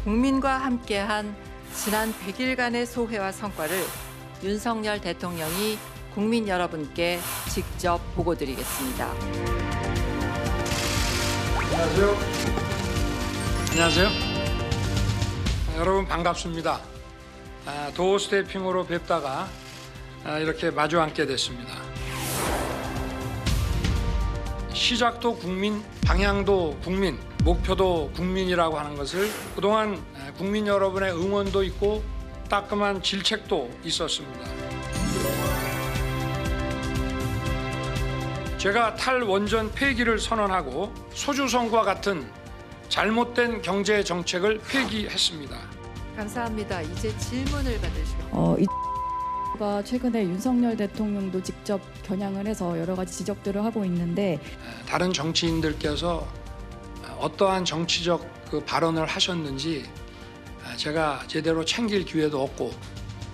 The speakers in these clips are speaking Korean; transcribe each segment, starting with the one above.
국민과 함께한 지난 100일간의 소회와 성과를 윤석열 대통령이 국민 여러분께 직접 보고드리겠습니다. 안녕하세요. 안녕하세요. 여러분 반갑습니다. 도어 스태핑으로 뵙다가 이렇게 마주 앉게 됐습니다. 시작도 국민, 방향도 국민, 목표도 국민이라고 하는 것을 그동안 국민 여러분의 응원도 있고 따끔한 질책도 있었습니다. 제가 탈원전 폐기를 선언하고 소주성과 같은 잘못된 경제 정책을 폐기했습니다. 감사합니다. 이제 질문을 받으시겠습니다. 가 최근에 윤석열 대통령도 직접 겨냥을 해서 여러 가지 지적들을 하고 있는데 다른 정치인들께서 어떠한 정치적 발언을 하셨는지 제가 제대로 챙길 기회도 없고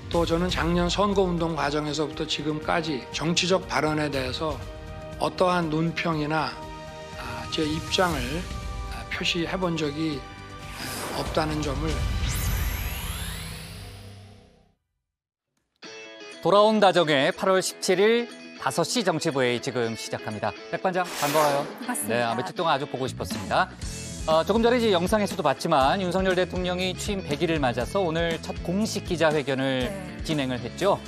또 저는 작년 선거운동 과정에서부터 지금까지 정치적 발언에 대해서 어떠한 논평이나 제 입장을 표시해 본 적이 없다는 점을 돌아온 다정의 8월 17일 5시 정치부회의 지금 시작합니다. 백 반장 반가워요. 반갑습니다. 네, 며칠 동안 아주 보고 싶었습니다. 조금 전에 이제 영상에서도 봤지만 윤석열 대통령이 취임 100일을 맞아서 오늘 첫 공식 기자회견을 진행을 했죠.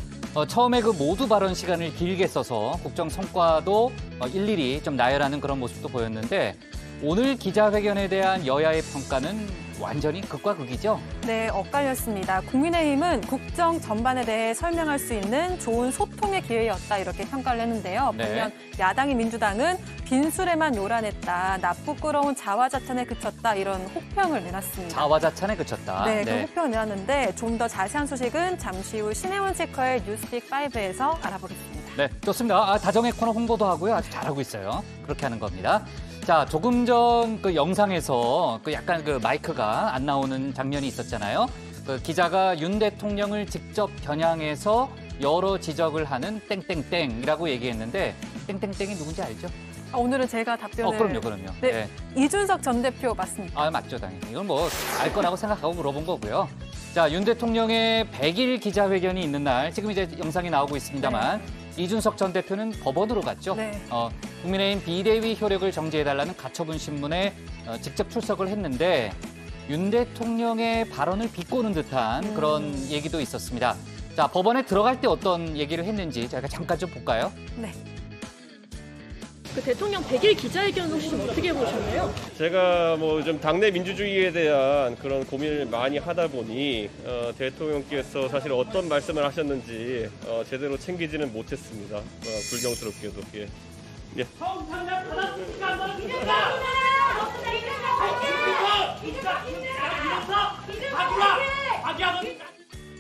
처음에 그 모두 발언 시간을 길게 써서 국정 성과도 일일이 좀 나열하는 그런 모습도 보였는데 오늘 기자회견에 대한 여야의 평가는 완전히 극과 극이죠? 네, 엇갈렸습니다. 국민의힘은 국정 전반에 대해 설명할 수 있는 좋은 소통의 기회였다 이렇게 평가를 했는데요. 반면 야당인 민주당은 빈술에만 요란했다, 나쁘끄러운 자화자찬에 그쳤다 이런 혹평을 내놨습니다. 자화자찬에 그쳤다. 네, 그 혹평을 내놨는데 좀 더 자세한 소식은 잠시 후 신혜원 체커의 뉴스픽5에서 알아보겠습니다. 네, 좋습니다. 다정의 코너 홍보도 하고요. 아주 잘하고 있어요. 그렇게 하는 겁니다. 자, 조금 전 그 영상에서 약간 마이크가 안 나오는 장면이 있었잖아요. 기자가 윤 대통령을 직접 겨냥해서 여러 지적을 하는 땡땡땡이라고 얘기했는데 땡땡땡이 누군지 알죠? 오늘은 제가 답변을. 그럼요. 네, 이준석 전 대표 맞습니다. 맞죠, 당연히. 이건 알 거라고 생각하고 물어본 거고요. 자, 윤 대통령의 100일 기자회견이 있는 날, 지금 이제 영상이 나오고 있습니다만 이준석 전 대표는 법원으로 갔죠. 네. 국민의힘 비대위 효력을 정지해달라는 가처분 신문에 직접 출석을 했는데 윤 대통령의 발언을 비꼬는 듯한 그런 얘기도 있었습니다. 자, 법원에 들어갈 때 어떤 얘기를 했는지 저희가 잠깐 좀 볼까요? 네. 그 대통령 100일 기자회견 혹시 좀 어떻게 보셨나요? 제가 좀 당내 민주주의에 대한 그런 고민을 많이 하다 보니 대통령께서 사실 어떤 말씀을 하셨는지 제대로 챙기지는 못했습니다. 불경스럽게도. 예.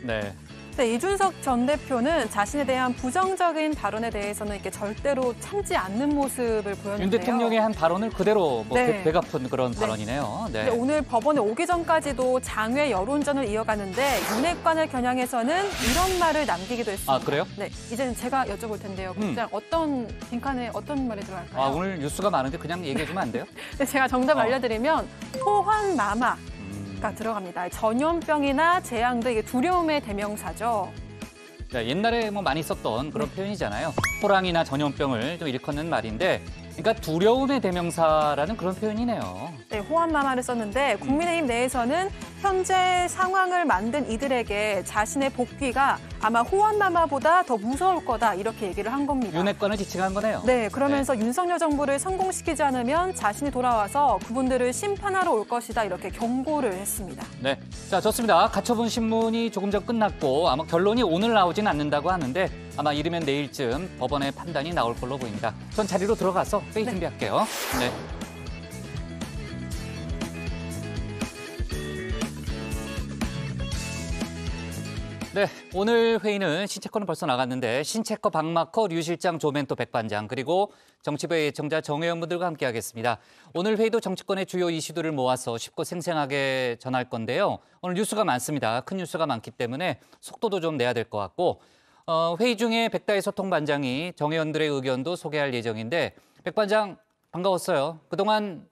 네. 네, 이준석 전 대표는 자신에 대한 부정적인 발언에 대해서는 이렇게 절대로 참지 않는 모습을 보였는데요. 윤 대통령의 한 발언을 그대로 되갚은 그런 발언이네요. 네. 오늘 법원에 오기 전까지도 장외 여론전을 이어가는데 윤핵관을 겨냥해서는 이런 말을 남기기도 했습니다. 아, 그래요? 네, 이제는 제가 여쭤볼 텐데요. 국장 어떤 빈칸에 어떤 말이 들어갈까요? 오늘 뉴스가 많은데 그냥 얘기해주면 안 돼요? 네, 제가 정답 알려드리면 호환마마. 가 들어갑니다. 전염병이나 재앙 등 두려움의 대명사죠. 자, 옛날에 많이 썼던 그런 표현이잖아요. 호랑이나 전염병을 좀 일컫는 말인데, 그러니까 두려움의 대명사라는 그런 표현이네요. 네, 호환마마를 썼는데 국민의힘 내에서는 현재 상황을 만든 이들에게 자신의 복귀가 아마 호환마마보다 더 무서울 거다 이렇게 얘기를 한 겁니다. 윤핵관을 지칭한 거네요. 네, 그러면서 윤석열 정부를 성공시키지 않으면 자신이 돌아와서 그분들을 심판하러 올 것이다 이렇게 경고를 했습니다. 네, 자, 좋습니다. 가처분 신문이 조금 전 끝났고 아마 결론이 오늘 나오진 않는다고 하는데 아마 이르면 내일쯤 법원의 판단이 나올 걸로 보입니다. 전 자리로 들어가서 회의 준비할게요. 네. 네, 오늘 회의는 신체커는 벌써 나갔는데 신체커 박마커 류 실장 조멘토 백반장 그리고 정치부의 예청자 정혜연 분들과 함께하겠습니다. 오늘 회의도 정치권의 주요 이슈들을 모아서 쉽고 생생하게 전할 건데요. 오늘 뉴스가 많습니다. 큰 뉴스가 많기 때문에 속도도 좀 내야 될 것 같고 회의 중에 백다혜 소통반장이 정혜연들의 의견도 소개할 예정인데 백반장 반가웠어요. 그동안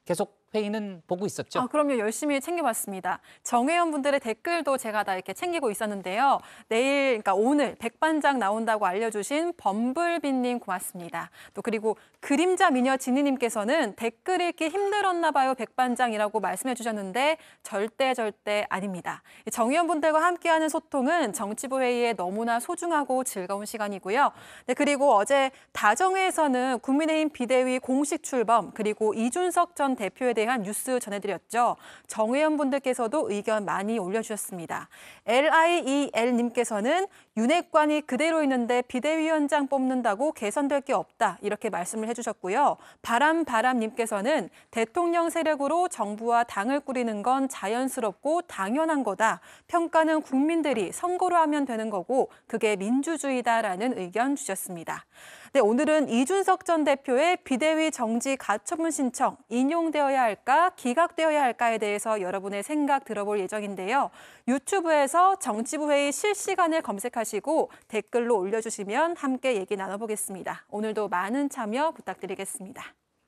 계속 회의는 보고 있었죠? 그럼요. 열심히 챙겨봤습니다. 정회원분들의 댓글도 제가 다 이렇게 챙기고 있었는데요. 그러니까 오늘 백반장 나온다고 알려주신 범블비님 고맙습니다. 또 그리고 그림자 미녀 지니님께서는 댓글 읽기 힘들었나 봐요, 백반장이라고 말씀해 주셨는데 절대 아닙니다. 정의원분들과 함께하는 소통은 정치부 회의에 너무나 소중하고 즐거운 시간이고요. 네, 그리고 어제 다정회에서는 국민의힘 비대위 공식 출범 그리고 이준석 전 대표에 대한 뉴스 전해드렸죠. 정의원분들께서도 의견 많이 올려주셨습니다. LIEL님께서는 윤핵관이 그대로 있는데 비대위원장 뽑는다고 개선될 게 없다 이렇게 말씀을 해주셨고요. 바람님께서는 대통령 세력으로 정부와 당을 꾸리는 건 자연스럽고 당연한 거다. 평가는 국민들이 선거로 하면 되는 거고 그게 민주주의다라는 의견 주셨습니다. 네, 오늘은 이준석 전 대표의 비대위 정지 가처분 신청 인용되어야 할까 기각되어야 할까에 대해서 여러분의 생각 들어볼 예정인데요. 유튜브에서 정치부 회의 실시간을 검색하시고 댓글로 올려주시면 함께 얘기 나눠보겠습니다. 오늘도 많은 참여 부탁드리겠습니다.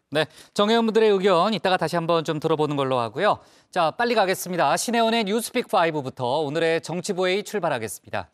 네, 정의원분들의 의견 이따가 다시 한번 좀 들어보는 걸로 하고요. 자, 빨리 가겠습니다. 신혜원의 뉴스픽 5부터 오늘의 정치부 회의 출발하겠습니다.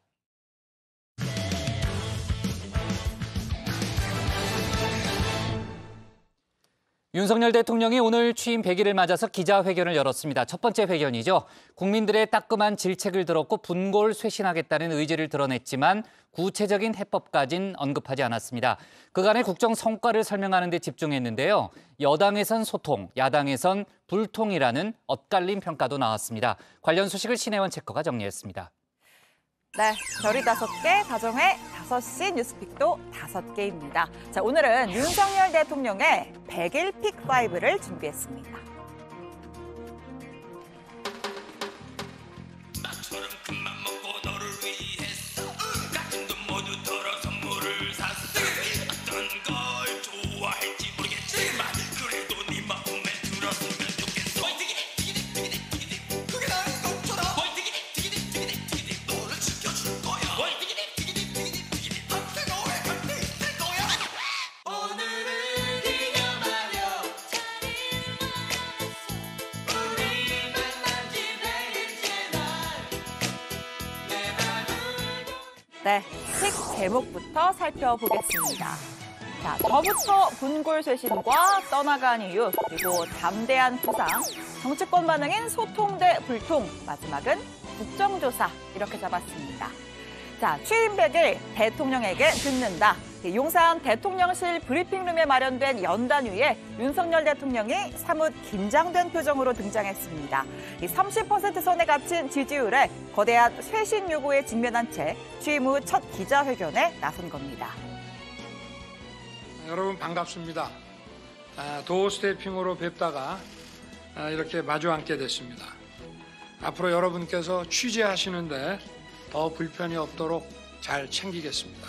윤석열 대통령이 오늘 취임 100일을 맞아서 기자회견을 열었습니다. 첫 번째 회견이죠. 국민들의 따끔한 질책을 들었고 분골 쇄신하겠다는 의지를 드러냈지만 구체적인 해법까지는 언급하지 않았습니다. 그간의 국정 성과를 설명하는 데 집중했는데요. 여당에선 소통, 야당에선 불통이라는 엇갈린 평가도 나왔습니다. 관련 소식을 신혜원 체커가 정리했습니다. 네, 별이 5개, 다정회 5시 뉴스픽도 5개입니다. 자, 오늘은 윤석열 대통령의 100일 픽5를 준비했습니다. 나처럼 큰맘 먹고 너를 위해서 같은 돈 모두 털어 선물을 샀어. 어떤 걸 좋아할지 모르겠지만 그래도 네 마음에 들었으면 좋겠어. 그게 나는 것처럼 너를 지켜줄 거야. 오늘을 기념하려 우리 만난 지 100일째 날. 네, 픽 제목부터 살펴보겠습니다. 자, 저부터 분골 쇄신과 떠나간 이유, 그리고 담대한 부상, 정치권 반응인 소통 대 불통, 마지막은 국정조사 이렇게 잡았습니다. 자, 취임 100일 대통령에게 듣는다. 용산 대통령실 브리핑룸에 마련된 연단위에 윤석열 대통령이 사뭇 긴장된 표정으로 등장했습니다. 30% 선에 갇힌 지지율에 거대한 쇄신 요구에 직면한 채 취임 후 첫 기자회견에 나선 겁니다. 여러분 반갑습니다. 도어스태핑으로 뵙다가 이렇게 마주 앉게 됐습니다. 앞으로 여러분께서 취재하시는데 더 불편이 없도록 잘 챙기겠습니다.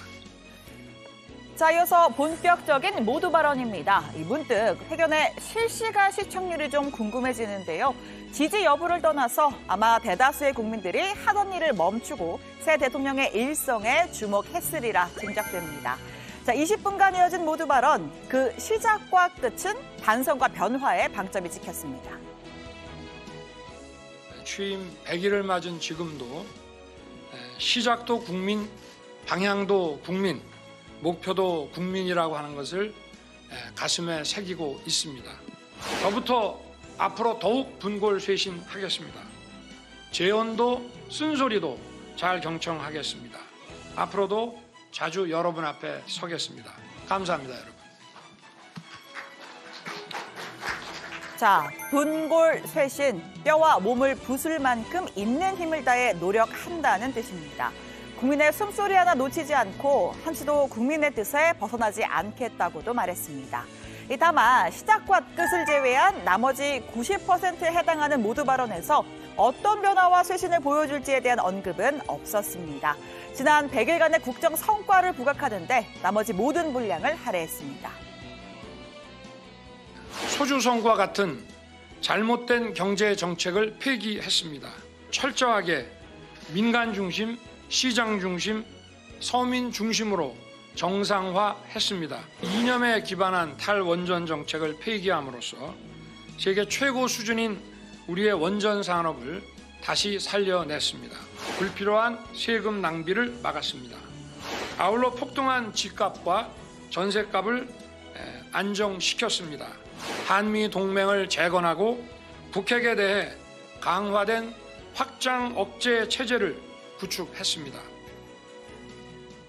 자, 이어서 본격적인 모두 발언입니다. 문득 회견의 실시간 시청률이 좀 궁금해지는데요. 지지 여부를 떠나서 아마 대다수의 국민들이 하던 일을 멈추고 새 대통령의 일성에 주목했으리라 짐작됩니다. 자, 20분간 이어진 모두 발언, 그 시작과 끝은 반성과 변화에 방점이 찍혔습니다. 취임 100일을 맞은 지금도 시작도 국민, 방향도 국민, 목표도 국민이라고 하는 것을 가슴에 새기고 있습니다. 저부터 앞으로 더욱 분골 쇄신하겠습니다. 재언도 쓴소리도 잘 경청하겠습니다. 앞으로도 자주 여러분 앞에 서겠습니다. 감사합니다, 여러분. 자, 분골 쇄신, 뼈와 몸을 부술 만큼 있는 힘을 다해 노력한다는 뜻입니다. 국민의 숨소리 하나 놓치지 않고 한치도 국민의 뜻에 벗어나지 않겠다고도 말했습니다. 다만 시작과 끝을 제외한 나머지 90%에 해당하는 모두 발언에서 어떤 변화와 쇄신을 보여줄지에 대한 언급은 없었습니다. 지난 100일간의 국정 성과를 부각하는데 나머지 모든 분량을 할애했습니다. 소주성과 같은 잘못된 경제 정책을 폐기했습니다. 철저하게 민간 중심, 시장 중심, 서민 중심으로 정상화했습니다. 이념에 기반한 탈원전 정책을 폐기함으로써 세계 최고 수준인 우리의 원전 산업을 다시 살려냈습니다. 불필요한 세금 낭비를 막았습니다. 아울러 폭등한 집값과 전셋값을 안정시켰습니다. 한미 동맹을 재건하고 북핵에 대해 강화된 확장 억제 체제를 구축했습니다.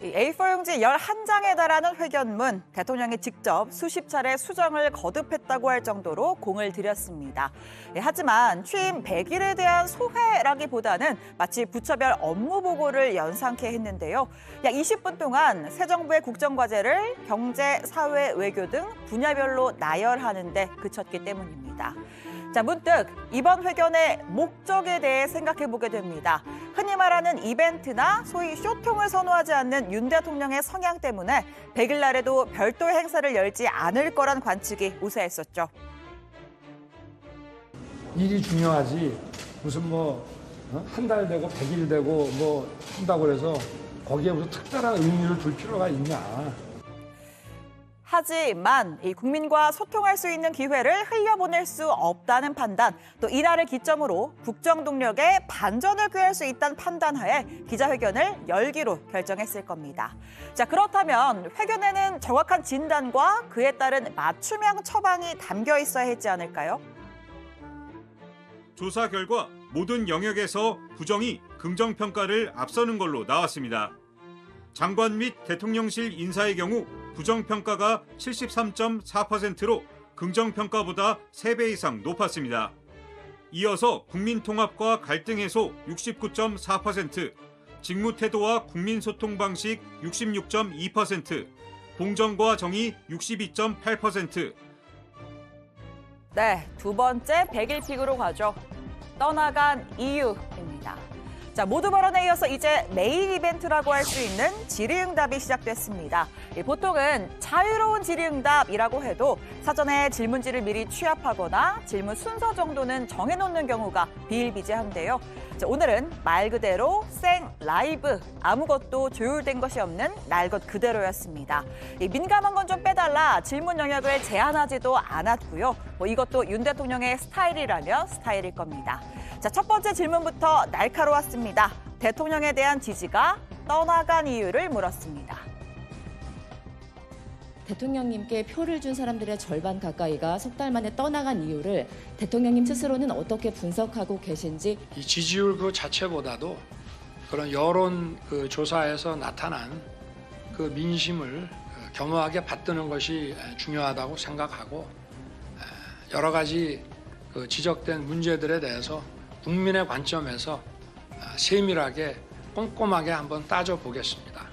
A4 용지 11장에 달하는 회견문, 대통령이 직접 수십 차례 수정을 거듭했다고 할 정도로 공을 들였습니다. 하지만 취임 100일에 대한 소회라기보다는 마치 부처별 업무 보고를 연상케 했는데요. 약 20분 동안 새 정부의 국정과제를 경제, 사회, 외교 등 분야별로 나열하는 데 그쳤기 때문입니다. 자, 문득 이번 회견의 목적에 대해 생각해보게 됩니다. 흔히 말하는 이벤트나 소위 쇼통을 선호하지 않는 윤 대통령의 성향 때문에 100일 날에도 별도의 행사를 열지 않을 거란 관측이 우세했었죠. 일이 중요하지 무슨 한 달 되고 100일 되고 한다고 해서 거기에 무슨 특별한 의미를 둘 필요가 있냐. 하지만 이 국민과 소통할 수 있는 기회를 흘려보낼 수 없다는 판단, 또 이날을 기점으로 국정 동력에 반전을 꾀할 수 있다는 판단하에 기자회견을 열기로 결정했을 겁니다. 자, 그렇다면 회견에는 정확한 진단과 그에 따른 맞춤형 처방이 담겨 있어야 했지 않을까요? 조사 결과 모든 영역에서 부정이 긍정평가를 앞서는 걸로 나왔습니다. 장관 및 대통령실 인사의 경우 부정평가가 73.4%로 긍정평가보다 3배 이상 높았습니다. 이어서 국민통합과 갈등 해소 69.4%, 직무태도와 국민소통 방식 66.2%, 공정과 정의 62.8%. 네, 두 번째 100일 픽으로 가죠. 떠나간 이유입니다. 자, 모두 발언에 이어서 이제 메인 이벤트라고 할 수 있는 질의응답이 시작됐습니다. 보통은 자유로운 질의응답이라고 해도 사전에 질문지를 미리 취합하거나 질문 순서 정도는 정해놓는 경우가 비일비재한데요. 자, 오늘은 말 그대로 생 라이브, 아무것도 조율된 것이 없는 날 것 그대로였습니다. 민감한 건 좀 빼달라 질문 영역을 제한하지도 않았고요. 이것도 윤 대통령의 스타일이라면 스타일일 겁니다. 자, 첫 번째 질문부터 날카로웠습니다. 대통령에 대한 지지가 떠나간 이유를 물었습니다. 대통령님께 표를 준 사람들의 절반 가까이가 석 달 만에 떠나간 이유를 대통령님 스스로는 어떻게 분석하고 계신지. 이 지지율 그 자체보다도 그런 여론 그 조사에서 나타난 그 민심을 겸허하게 받드는 것이 중요하다고 생각하고, 여러 가지 그 지적된 문제들에 대해서 국민의 관점에서 세밀하게 꼼꼼하게 한번 따져보겠습니다.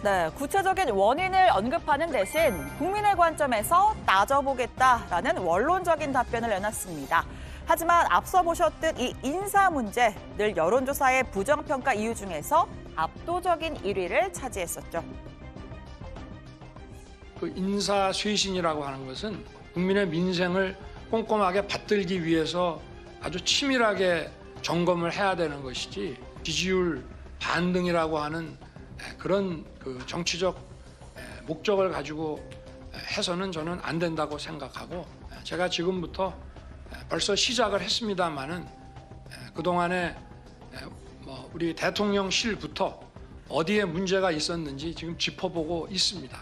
네, 구체적인 원인을 언급하는 대신 국민의 관점에서 따져보겠다라는 원론적인 답변을 내놨습니다. 하지만 앞서 보셨듯 이 인사 문제, 늘 여론조사의 부정평가 이유 중에서 압도적인 1위를 차지했었죠. 그 인사 쇄신이라고 하는 것은 국민의 민생을 꼼꼼하게 받들기 위해서 아주 치밀하게 점검을 해야 되는 것이지, 지지율 반등이라고 하는 그런 그 정치적 목적을 가지고 해서는 저는 안 된다고 생각하고, 제가 지금부터 벌써 시작을 했습니다마는 그동안에 우리 대통령실부터 어디에 문제가 있었는지 지금 짚어보고 있습니다.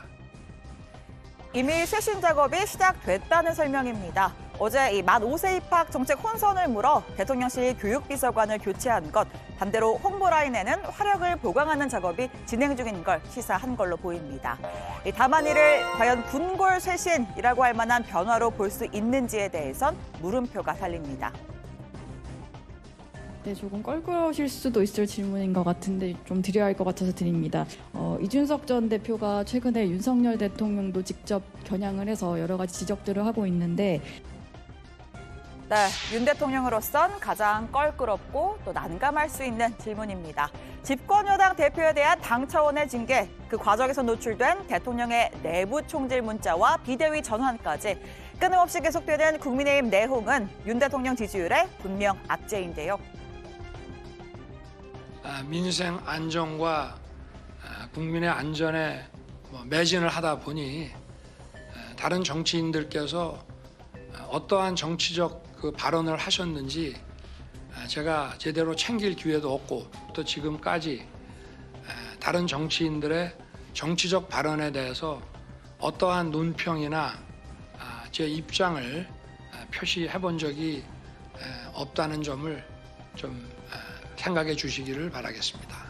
이미 쇄신 작업이 시작됐다는 설명입니다. 어제 이 만 5세 입학 정책 혼선을 물어 대통령실 교육비서관을 교체한 것, 반대로 홍보 라인에는 화력을 보강하는 작업이 진행 중인 걸 시사한 걸로 보입니다. 다만 이를 과연 군골 쇄신이라고 할 만한 변화로 볼 수 있는지에 대해선 물음표가 달립니다. 네, 조금 껄끄러우실 수도 있을 질문인 것 같은데 좀 드려야 할 것 같아서 드립니다. 이준석 전 대표가 최근에 윤석열 대통령도 직접 겨냥을 해서 여러 가지 지적들을 하고 있는데, 네, 윤 대통령으로선 가장 껄끄럽고 또 난감할 수 있는 질문입니다. 집권 여당 대표에 대한 당 차원의 징계, 그 과정에서 노출된 대통령의 내부 총질 문자와 비대위 전환까지 끊임없이 계속되는 국민의힘 내홍은 윤 대통령 지지율의 분명 악재인데요. 민생 안정과 국민의 안전에 매진을 하다 보니 다른 정치인들께서 어떠한 정치적 그 발언을 하셨는지 제가 제대로 챙길 기회도 없고 또 지금까지 다른 정치인들의 정치적 발언에 대해서 어떠한 논평이나 제 입장을 표시해 본 적이 없다는 점을 좀 생각해 주시기를 바라겠습니다.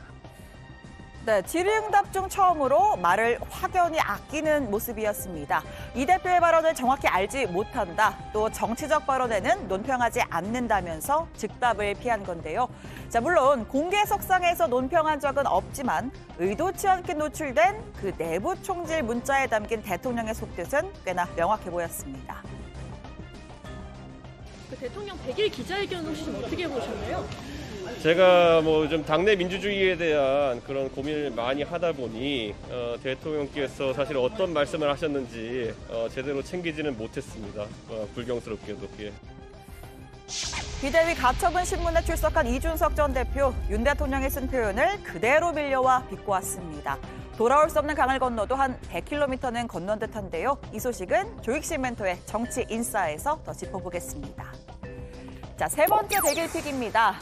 네, 질의응답 중 처음으로 말을 확연히 아끼는 모습이었습니다. 이 대표의 발언을 정확히 알지 못한다, 또 정치적 발언에는 논평하지 않는다면서 즉답을 피한 건데요. 자, 물론 공개 석상에서 논평한 적은 없지만 의도치 않게 노출된 그 내부 총질 문자에 담긴 대통령의 속뜻은 꽤나 명확해 보였습니다. 그 대통령 100일 기자회견 혹시 좀 어떻게 보셨나요? 제가 뭐 좀 당내 민주주의에 대한 그런 고민을 많이 하다 보니 대통령께서 사실 어떤 말씀을 하셨는지 제대로 챙기지는 못했습니다. 불경스럽게도. 예. 비대위 가처분 신문에 출석한 이준석 전 대표, 윤 대통령이 쓴 표현을 그대로 빌려와 비꼬았습니다. 돌아올 수 없는 강을 건너도 한 100km는 건넌 듯한데요. 이 소식은 조익식 멘토의 정치 인싸에서 더 짚어보겠습니다. 자, 세 번째 100일 픽입니다.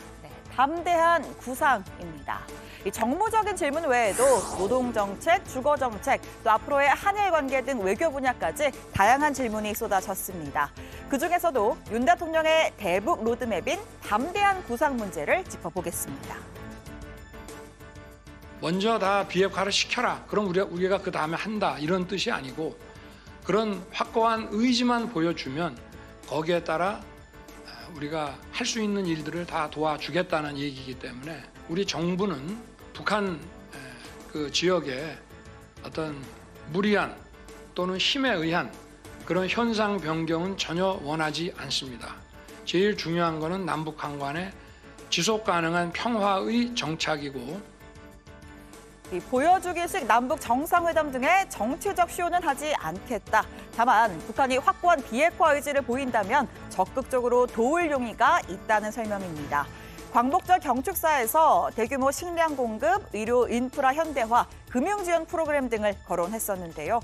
담대한 구상입니다. 이 정무적인 질문 외에도 노동정책, 주거정책, 또 앞으로의 한일 관계 등 외교 분야까지 다양한 질문이 쏟아졌습니다. 그중에서도 윤 대통령의 대북 로드맵인 담대한 구상 문제를 짚어보겠습니다. 먼저 다 비핵화를 시켜라. 그럼 우리가 그 다음에 한다. 이런 뜻이 아니고 그런 확고한 의지만 보여주면 거기에 따라 우리가 할 수 있는 일들을 다 도와주겠다는 얘기이기 때문에 우리 정부는 북한 그 지역에 어떤 무리한 또는 힘에 의한 그런 현상 변경은 전혀 원하지 않습니다. 제일 중요한 것은 남북 간의 지속 가능한 평화의 정착이고 보여주기식 남북 정상회담 등의 정치적 쇼는 하지 않겠다. 다만 북한이 확고한 비핵화 의지를 보인다면 적극적으로 도울 용의가 있다는 설명입니다. 광복절 경축사에서 대규모 식량 공급, 의료 인프라 현대화, 금융 지원 프로그램 등을 거론했었는데요.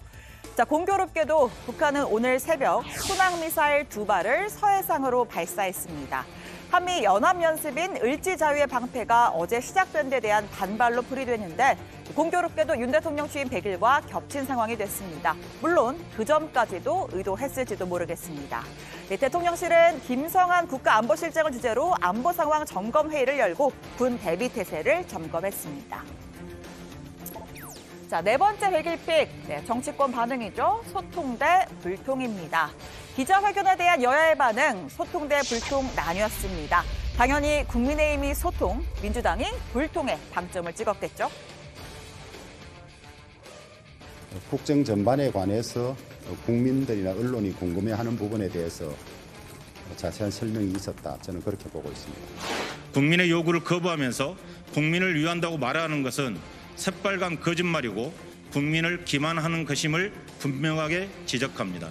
자, 공교롭게도 북한은 오늘 새벽 순항미사일 2발을 서해상으로 발사했습니다. 한미 연합연습인 을지자유의 방패가 어제 시작된 데 대한 반발로 풀이됐는데 공교롭게도 윤 대통령 취임 100일과 겹친 상황이 됐습니다. 물론 그 점까지도 의도했을지도 모르겠습니다. 대통령실은 김성한 국가안보실장을 주재로 안보 상황 점검 회의를 열고 군 대비 태세를 점검했습니다. 자, 네 번째 100일 픽, 정치권 반응이죠. 소통 대 불통입니다. 기자회견에 대한 여야의 반응, 소통 대 불통 나뉘었습니다. 당연히 국민의힘이 소통, 민주당이 불통에 방점을 찍었겠죠. 국정 전반에 관해서 국민들이나 언론이 궁금해하는 부분에 대해서 자세한 설명이 있었다. 저는 그렇게 보고 있습니다. 국민의 요구를 거부하면서 국민을 위한다고 말하는 것은 새빨간 거짓말이고 국민을 기만하는 것임을 분명하게 지적합니다.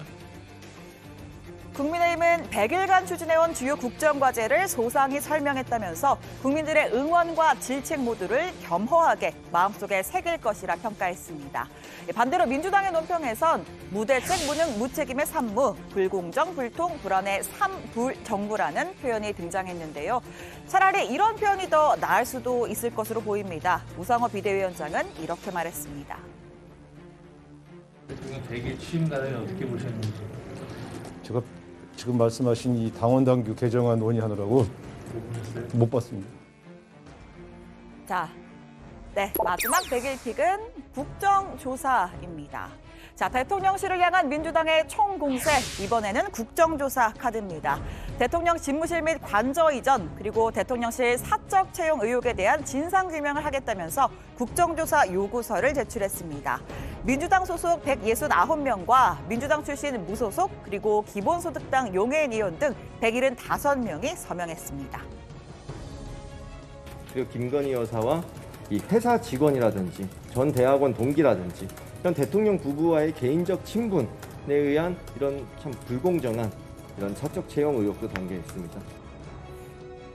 국민의힘은 100일간 추진해온 주요 국정과제를 소상히 설명했다면서 국민들의 응원과 질책 모두를 겸허하게 마음속에 새길 것이라 평가했습니다. 반대로 민주당의 논평에선 무대책, 무능, 무책임의 산무, 불공정, 불통, 불안의 삼불정부라는 표현이 등장했는데요. 차라리 이런 표현이 더 나을 수도 있을 것으로 보입니다. 우상호 비대위원장은 이렇게 말했습니다. 대통령 100일 취임날을 어떻게 보셨는지. 제가 지금 말씀하신 이 당원당규 개정안 논의하느라고 못 봤습니다. 자, 마지막 100일 픽은 국정조사입니다. 자, 대통령실을 향한 민주당의 총공세, 이번에는 국정조사 카드입니다. 대통령 집무실 및 관저 이전, 그리고 대통령실 사적 채용 의혹에 대한 진상규명을 하겠다면서 국정조사 요구서를 제출했습니다. 민주당 소속 169명과 민주당 출신 무소속, 그리고 기본소득당 용해인 의원 등 175명이 서명했습니다. 그리고 김건희 여사와 이 회사 직원이라든지 전 대학원 동기라든지 이런 대통령 부부와의 개인적 친분에 의한 이런 참 불공정한 이런 사적 채용 의혹도 담겨 있습니다.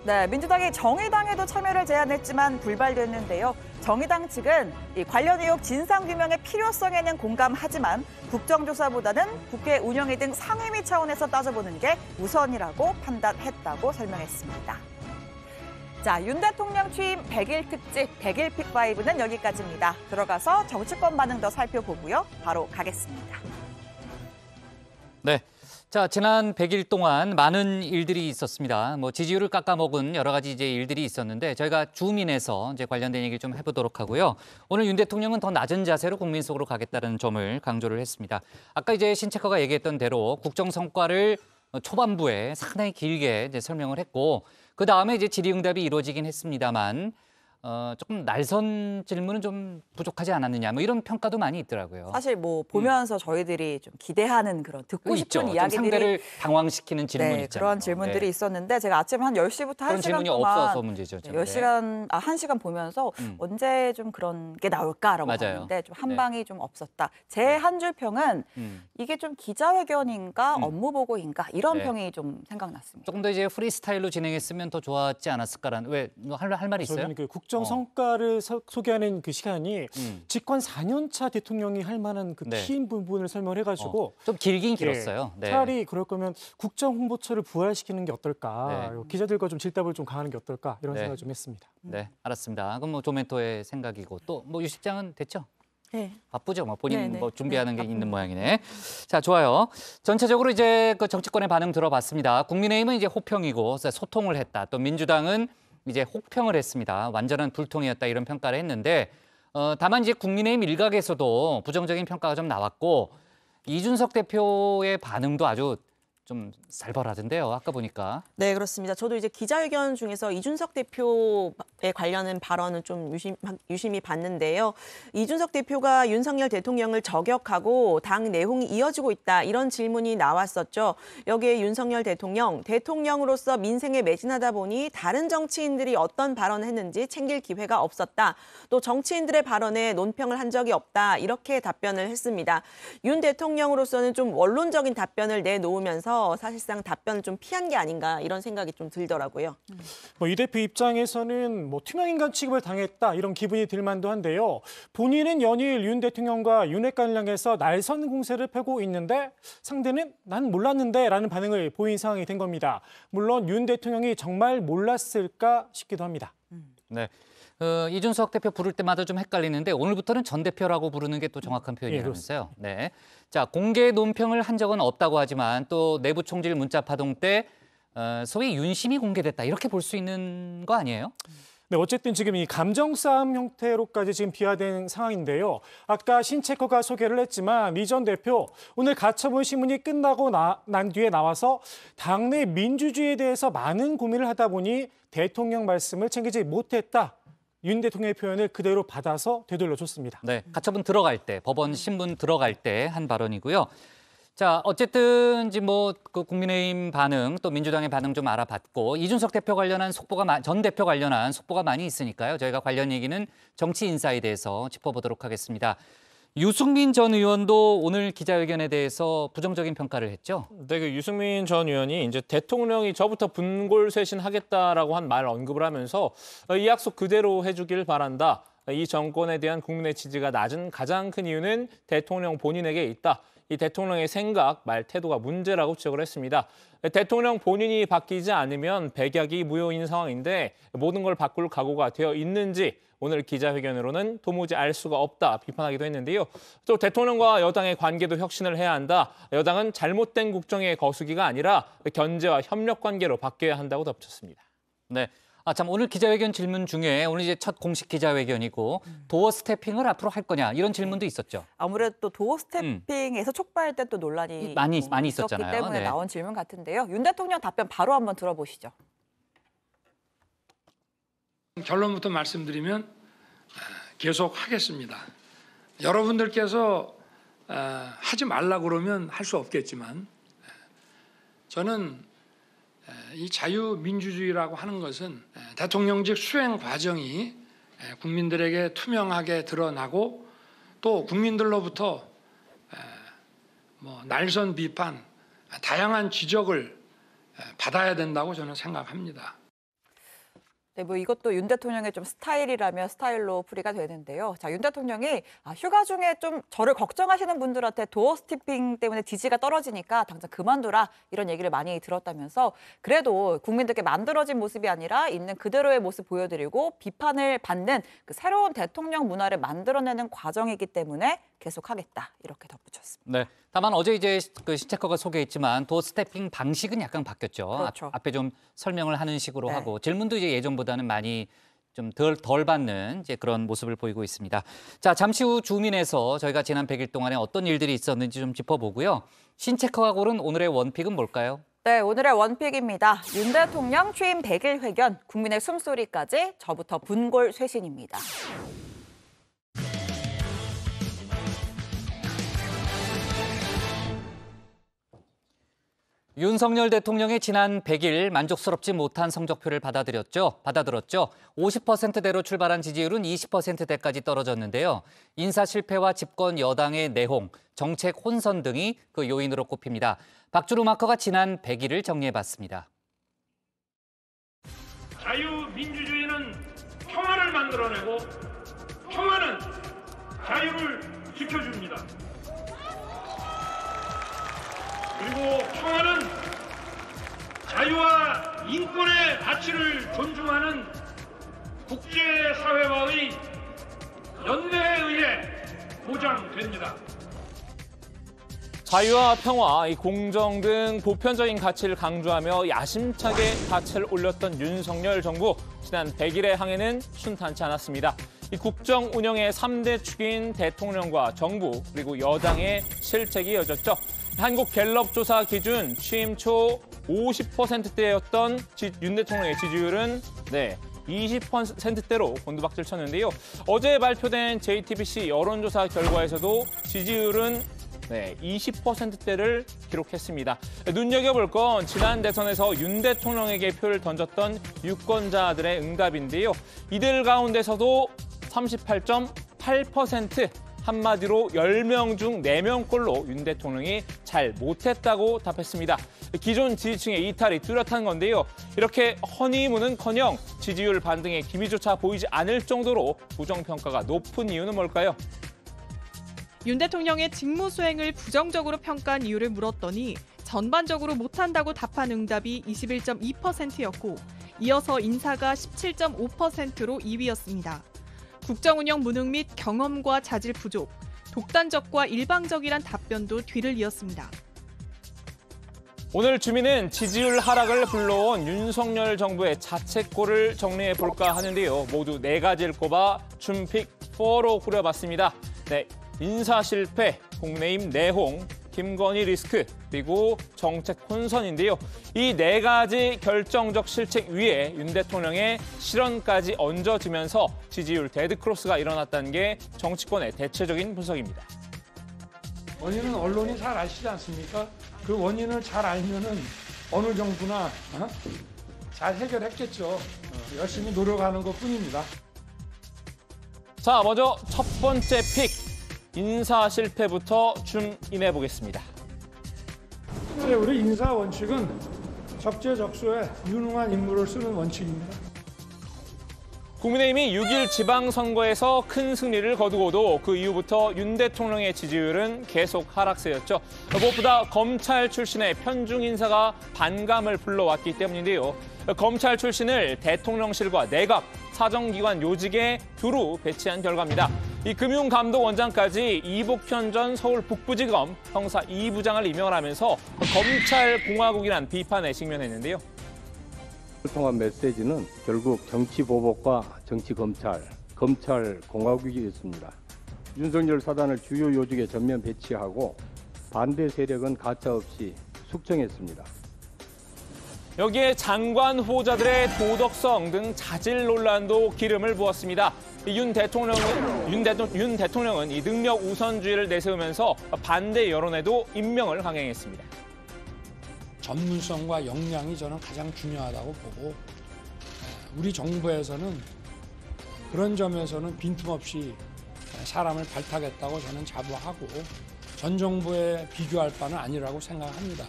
네, 민주당이 정의당에도 참여를 제안했지만 불발됐는데요. 정의당 측은 이 관련 의혹 진상규명의 필요성에는 공감하지만 국정조사보다는 국회 운영위 등 상임위 차원에서 따져보는 게 우선이라고 판단했다고 설명했습니다. 자, 윤 대통령 취임 100일 특집 100일 픽5는 여기까지입니다. 들어가서 정치권 반응 더 살펴보고요. 바로 가겠습니다. 네. 자, 지난 100일 동안 많은 일들이 있었습니다. 뭐 지지율을 깎아먹은 여러 가지 이제 일들이 있었는데 저희가 줌인에서 이제 관련된 얘기 좀 해보도록 하고요. 오늘 윤 대통령은 더 낮은 자세로 국민 속으로 가겠다는 점을 강조를 했습니다. 아까 이제 신체커가 얘기했던 대로 국정 성과를 초반부에 상당히 길게 이제 설명을 했고 그 다음에 이제 질의응답이 이루어지긴 했습니다만 조금 날선 질문은 좀 부족하지 않았느냐 뭐 이런 평가도 많이 있더라고요. 사실 뭐 보면서 저희들이 좀 기대하는 그런 듣고 싶은 이야기들이 상대를 당황시키는 질문 있잖아요. 그런 질문들이 있었는데 제가 아침 한 10시부터 1시간 질문이 동안 없어서 문제죠. 1시간 보면서 언제 좀 그런 게 나올까라고 봤는데 좀 한 방이 좀 없었다. 제 한 줄 평은 이게 좀 기자회견인가 업무 보고인가 이런 평이 좀 생각났습니다. 조금 더 이제 프리스타일로 진행했으면 더 좋았지 않았을까라는 왜 할 말이 있어요? 저는 그 국정 성과를 소개하는 그 시간이 집권 4년차 대통령이 할 만한 그 긴 부분을 설명을 해가지고 좀 길긴 길었어요. 네. 차라리 그럴 거면 국정 홍보처를 부활시키는 게 어떨까? 기자들과 좀 질답을 좀 강하는 게 어떨까? 이런 생각을 좀 했습니다. 네, 알았습니다. 그럼 뭐 조멘토의 생각이고 또 뭐 유 실장은 됐죠? 네. 바쁘죠. 뭐 본인 뭐 준비하는 게 있는 모양이네. 자, 좋아요. 전체적으로 이제 그 정치권의 반응 들어봤습니다. 국민의힘은 이제 호평이고 소통을 했다. 또 민주당은 이제 혹평을 했습니다. 완전한 불통이었다 이런 평가를 했는데 다만 이제 국민의힘 일각에서도 부정적인 평가가 좀 나왔고 이준석 대표의 반응도 아주 좀 살벌하던데요. 아까 보니까. 네, 그렇습니다. 저도 이제 기자회견 중에서 이준석 대표에 관련된 발언은 좀 유심히 봤는데요. 이준석 대표가 윤석열 대통령을 저격하고 당 내홍이 이어지고 있다 이런 질문이 나왔었죠. 여기에 윤석열 대통령으로서 민생에 매진하다 보니 다른 정치인들이 어떤 발언을 했는지 챙길 기회가 없었다. 또 정치인들의 발언에 논평을 한 적이 없다. 이렇게 답변을 했습니다. 윤 대통령으로서는 좀 원론적인 답변을 내놓으면서 사실상 답변을 좀 피한 게 아닌가 이런 생각이 좀 들더라고요. 이 대표 입장에서는 뭐 투명인간 취급을 당했다 이런 기분이 들 만도 한데요. 본인은 연일 윤 대통령과 윤핵 관련해서 날선 공세를 펴고 있는데 상대는 난 몰랐는데 라는 반응을 보인 상황이 된 겁니다. 물론 윤 대통령이 정말 몰랐을까 싶기도 합니다. 네. 이준석 대표 부를 때마다 좀 헷갈리는데 오늘부터는 전 대표라고 부르는 게 또 정확한 표현이라면서요. 네. 자, 공개 논평을 한 적은 없다고 하지만 또 내부 총질 문자 파동 때 소위 윤심이 공개됐다 이렇게 볼 수 있는 거 아니에요? 네, 어쨌든 지금 이 감정 싸움 형태로까지 지금 비화된 상황인데요. 아까 신체커가 소개를 했지만 이 전 대표 오늘 가처분 신문이 끝나고 난 뒤에 나와서 당내 민주주의에 대해서 많은 고민을 하다 보니 대통령 말씀을 챙기지 못했다. 윤 대통령의 표현을 그대로 받아서 되돌려줬습니다. 네, 가처분 들어갈 때, 법원 신문 들어갈 때 한 발언이고요. 자, 어쨌든 이제 뭐 그 국민의힘 반응 또 민주당의 반응 좀 알아봤고 이준석 대표 관련한 전 대표 관련한 속보가 많이 있으니까요. 저희가 관련 얘기는 정치 인사에 대해서 짚어보도록 하겠습니다. 유승민 전 의원도 오늘 기자회견에 대해서 부정적인 평가를 했죠. 네, 그 유승민 전 의원이 이제 대통령이 저부터 분골쇄신하겠다라고 한 말 언급을 하면서 이 약속 그대로 해주길 바란다. 이 정권에 대한 국민의 지지가 낮은 가장 큰 이유는 대통령 본인에게 있다. 이 대통령의 생각, 말, 태도가 문제라고 지적을 했습니다. 대통령 본인이 바뀌지 않으면 백약이 무효인 상황인데 모든 걸 바꿀 각오가 되어 있는지 오늘 기자회견으로는 도무지 알 수가 없다 비판하기도 했는데요. 또 대통령과 여당의 관계도 혁신을 해야 한다. 여당은 잘못된 국정의 거수기가 아니라 견제와 협력 관계로 바뀌어야 한다고 덧붙였습니다. 네. 참 오늘 기자회견 질문 중에 오늘 이제 첫 공식 기자회견이고 도어 스태핑을 앞으로 할 거냐 이런 질문도 있었죠. 아무래도 도어 스태핑에서 촉발할 때 또 논란이 많이 있었기 있었잖아요. 때문에 나온 질문 같은데요. 윤 대통령 답변 바로 한번 들어보시죠. 결론부터 말씀드리면 계속 하겠습니다. 여러분들께서 하지 말라 그러면 할 수 없겠지만 저는 이 자유민주주의라고 하는 것은 대통령직 수행 과정이 국민들에게 투명하게 드러나고 또 국민들로부터 날선 비판, 다양한 지적을 받아야 된다고 저는 생각합니다. 네, 뭐 이것도 윤 대통령의 좀 스타일이라면 스타일로 풀이가 되는데요. 자, 윤 대통령이 휴가 중에 좀 저를 걱정하시는 분들한테 도어 스티핑 때문에 지지가 떨어지니까 당장 그만둬라 이런 얘기를 많이 들었다면서 그래도 국민들께 만들어진 모습이 아니라 있는 그대로의 모습 보여드리고 비판을 받는 그 새로운 대통령 문화를 만들어내는 과정이기 때문에 계속하겠다 이렇게 덧붙였습니다. 네. 다만 어제 이제 그 신체커가 소개했지만 도어 스태핑 방식은 약간 바뀌었죠. 그렇죠. 앞에 좀 설명을 하는 식으로 네. 하고 질문도 이제 예전보다는 많이 좀 덜 받는 이제 그런 모습을 보이고 있습니다. 자, 잠시 후 주민에서 저희가 지난 100일 동안에 어떤 일들이 있었는지 좀 짚어보고요. 신체커가 고른 오늘의 원픽은 뭘까요? 네, 오늘의 원픽입니다. 윤 대통령 취임 100일 회견, 국민의 숨소리까지 저부터 분골 쇄신입니다. 윤석열 대통령이 지난 100일 만족스럽지 못한 성적표를 받아들었죠. 50%대로 출발한 지지율은 20%대까지 떨어졌는데요. 인사 실패와 집권 여당의 내홍, 정책 혼선 등이 그 요인으로 꼽힙니다. 박주루 마커가 지난 100일을 정리해봤습니다. 자유민주주의는 평화를 만들어내고 평화는 자유를 지켜줍니다. 그리고 평화는 자유와 인권의 가치를 존중하는 국제사회와의 연대에 의해 보장됩니다. 자유와 평화, 공정 등 보편적인 가치를 강조하며 야심차게 닻을 올렸던 윤석열 정부. 지난 100일의 항해는 순탄치 않았습니다. 이 국정 운영의 3대 축인 대통령과 정부 그리고 여당의 실책이 이어졌죠. 한국 갤럽 조사 기준 취임 초 50%대였던 윤 대통령의 지지율은 20%대로 곤두박질 쳤는데요. 어제 발표된 JTBC 여론조사 결과에서도 지지율은 20%대를 기록했습니다. 눈여겨볼 건 지난 대선에서 윤 대통령에게 표를 던졌던 유권자들의 응답인데요. 이들 가운데서도 38.8%, 한마디로 10명 중 4명꼴로 윤 대통령이 잘 못했다고 답했습니다. 기존 지지층의 이탈이 뚜렷한 건데요. 이렇게 허니문은커녕 지지율 반등의 기미조차 보이지 않을 정도로 부정평가가 높은 이유는 뭘까요? 윤 대통령의 직무 수행을 부정적으로 평가한 이유를 물었더니 전반적으로 못한다고 답한 응답이 21.2%였고 이어서 인사가 17.5%로 2위였습니다. 국정운영 무능 및 경험과 자질 부족, 독단적과 일방적이란 답변도 뒤를 이었습니다. 오늘 주민은 지지율 하락을 불러온 윤석열 정부의 자책골을 정리해볼까 하는데요. 모두 4가지를 꼽아 줌픽 4로 꾸려봤습니다. 인사 실패, 국내임 내홍, 김건희 리스크, 그리고 정책 혼선인데요. 이 4가지 결정적 실책 위에 윤 대통령의 실언까지 얹어지면서 지지율 데드크로스가 일어났다는 게 정치권의 대체적인 분석입니다. 원인은 언론이 잘 아시지 않습니까? 그 원인을 잘 알면은 어느 정부나 잘 해결했겠죠. 열심히 노력하는 것뿐입니다. 자, 먼저 첫 번째 픽. 인사 실패부터 줌인해 보겠습니다. 네, 우리 인사 원칙은 적재적소에 유능한 인물을 쓰는 원칙입니다. 국민의힘이 6일 지방선거에서 큰 승리를 거두고도 그 이후부터 윤 대통령의 지지율은 계속 하락세였죠. 무엇보다 검찰 출신의 편중 인사가 반감을 불러왔기 때문인데요. 검찰 출신을 대통령실과 내각, 사정기관 요직에 두루 배치한 결과입니다. 이 금융감독원장까지 이복현 전 서울 북부지검 형사 2부장을 임명을 하면서 검찰공화국이란 비판에 직면했는데요. 통한 메시지는 결국 정치보복과 정치검찰, 검찰공화국이었습니다. 윤석열 사단을 주요 요직에 전면 배치하고 반대 세력은 가차없이 숙청했습니다. 여기에 장관 후보자들의 도덕성 등 자질 논란도 기름을 부었습니다. 윤 대통령은 이 능력 우선주의를 내세우면서 반대 여론에도 임명을 강행했습니다. 전문성과 역량이 저는 가장 중요하다고 보고 우리 정부에서는 그런 점에서는 빈틈없이 사람을 발탁했다고 저는 자부하고 전 정부에 비교할 바는 아니라고 생각합니다.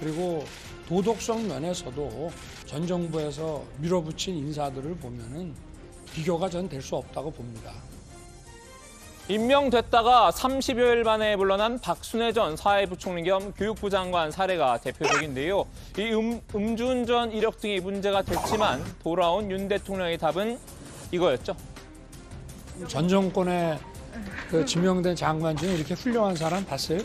그리고 도덕성 면에서도 전 정부에서 밀어붙인 인사들을 보면은 비교가 전 될 수 없다고 봅니다. 임명됐다가 30여일 만에 물러난 박순애 전 사회부총리 겸 교육부 장관 사례가 대표적인데요. 이 음주운전 이력 등이 문제가 됐지만 돌아온 윤 대통령의 답은 이거였죠. 전 정권에 지명된 장관 중에 이렇게 훌륭한 사람 봤어요?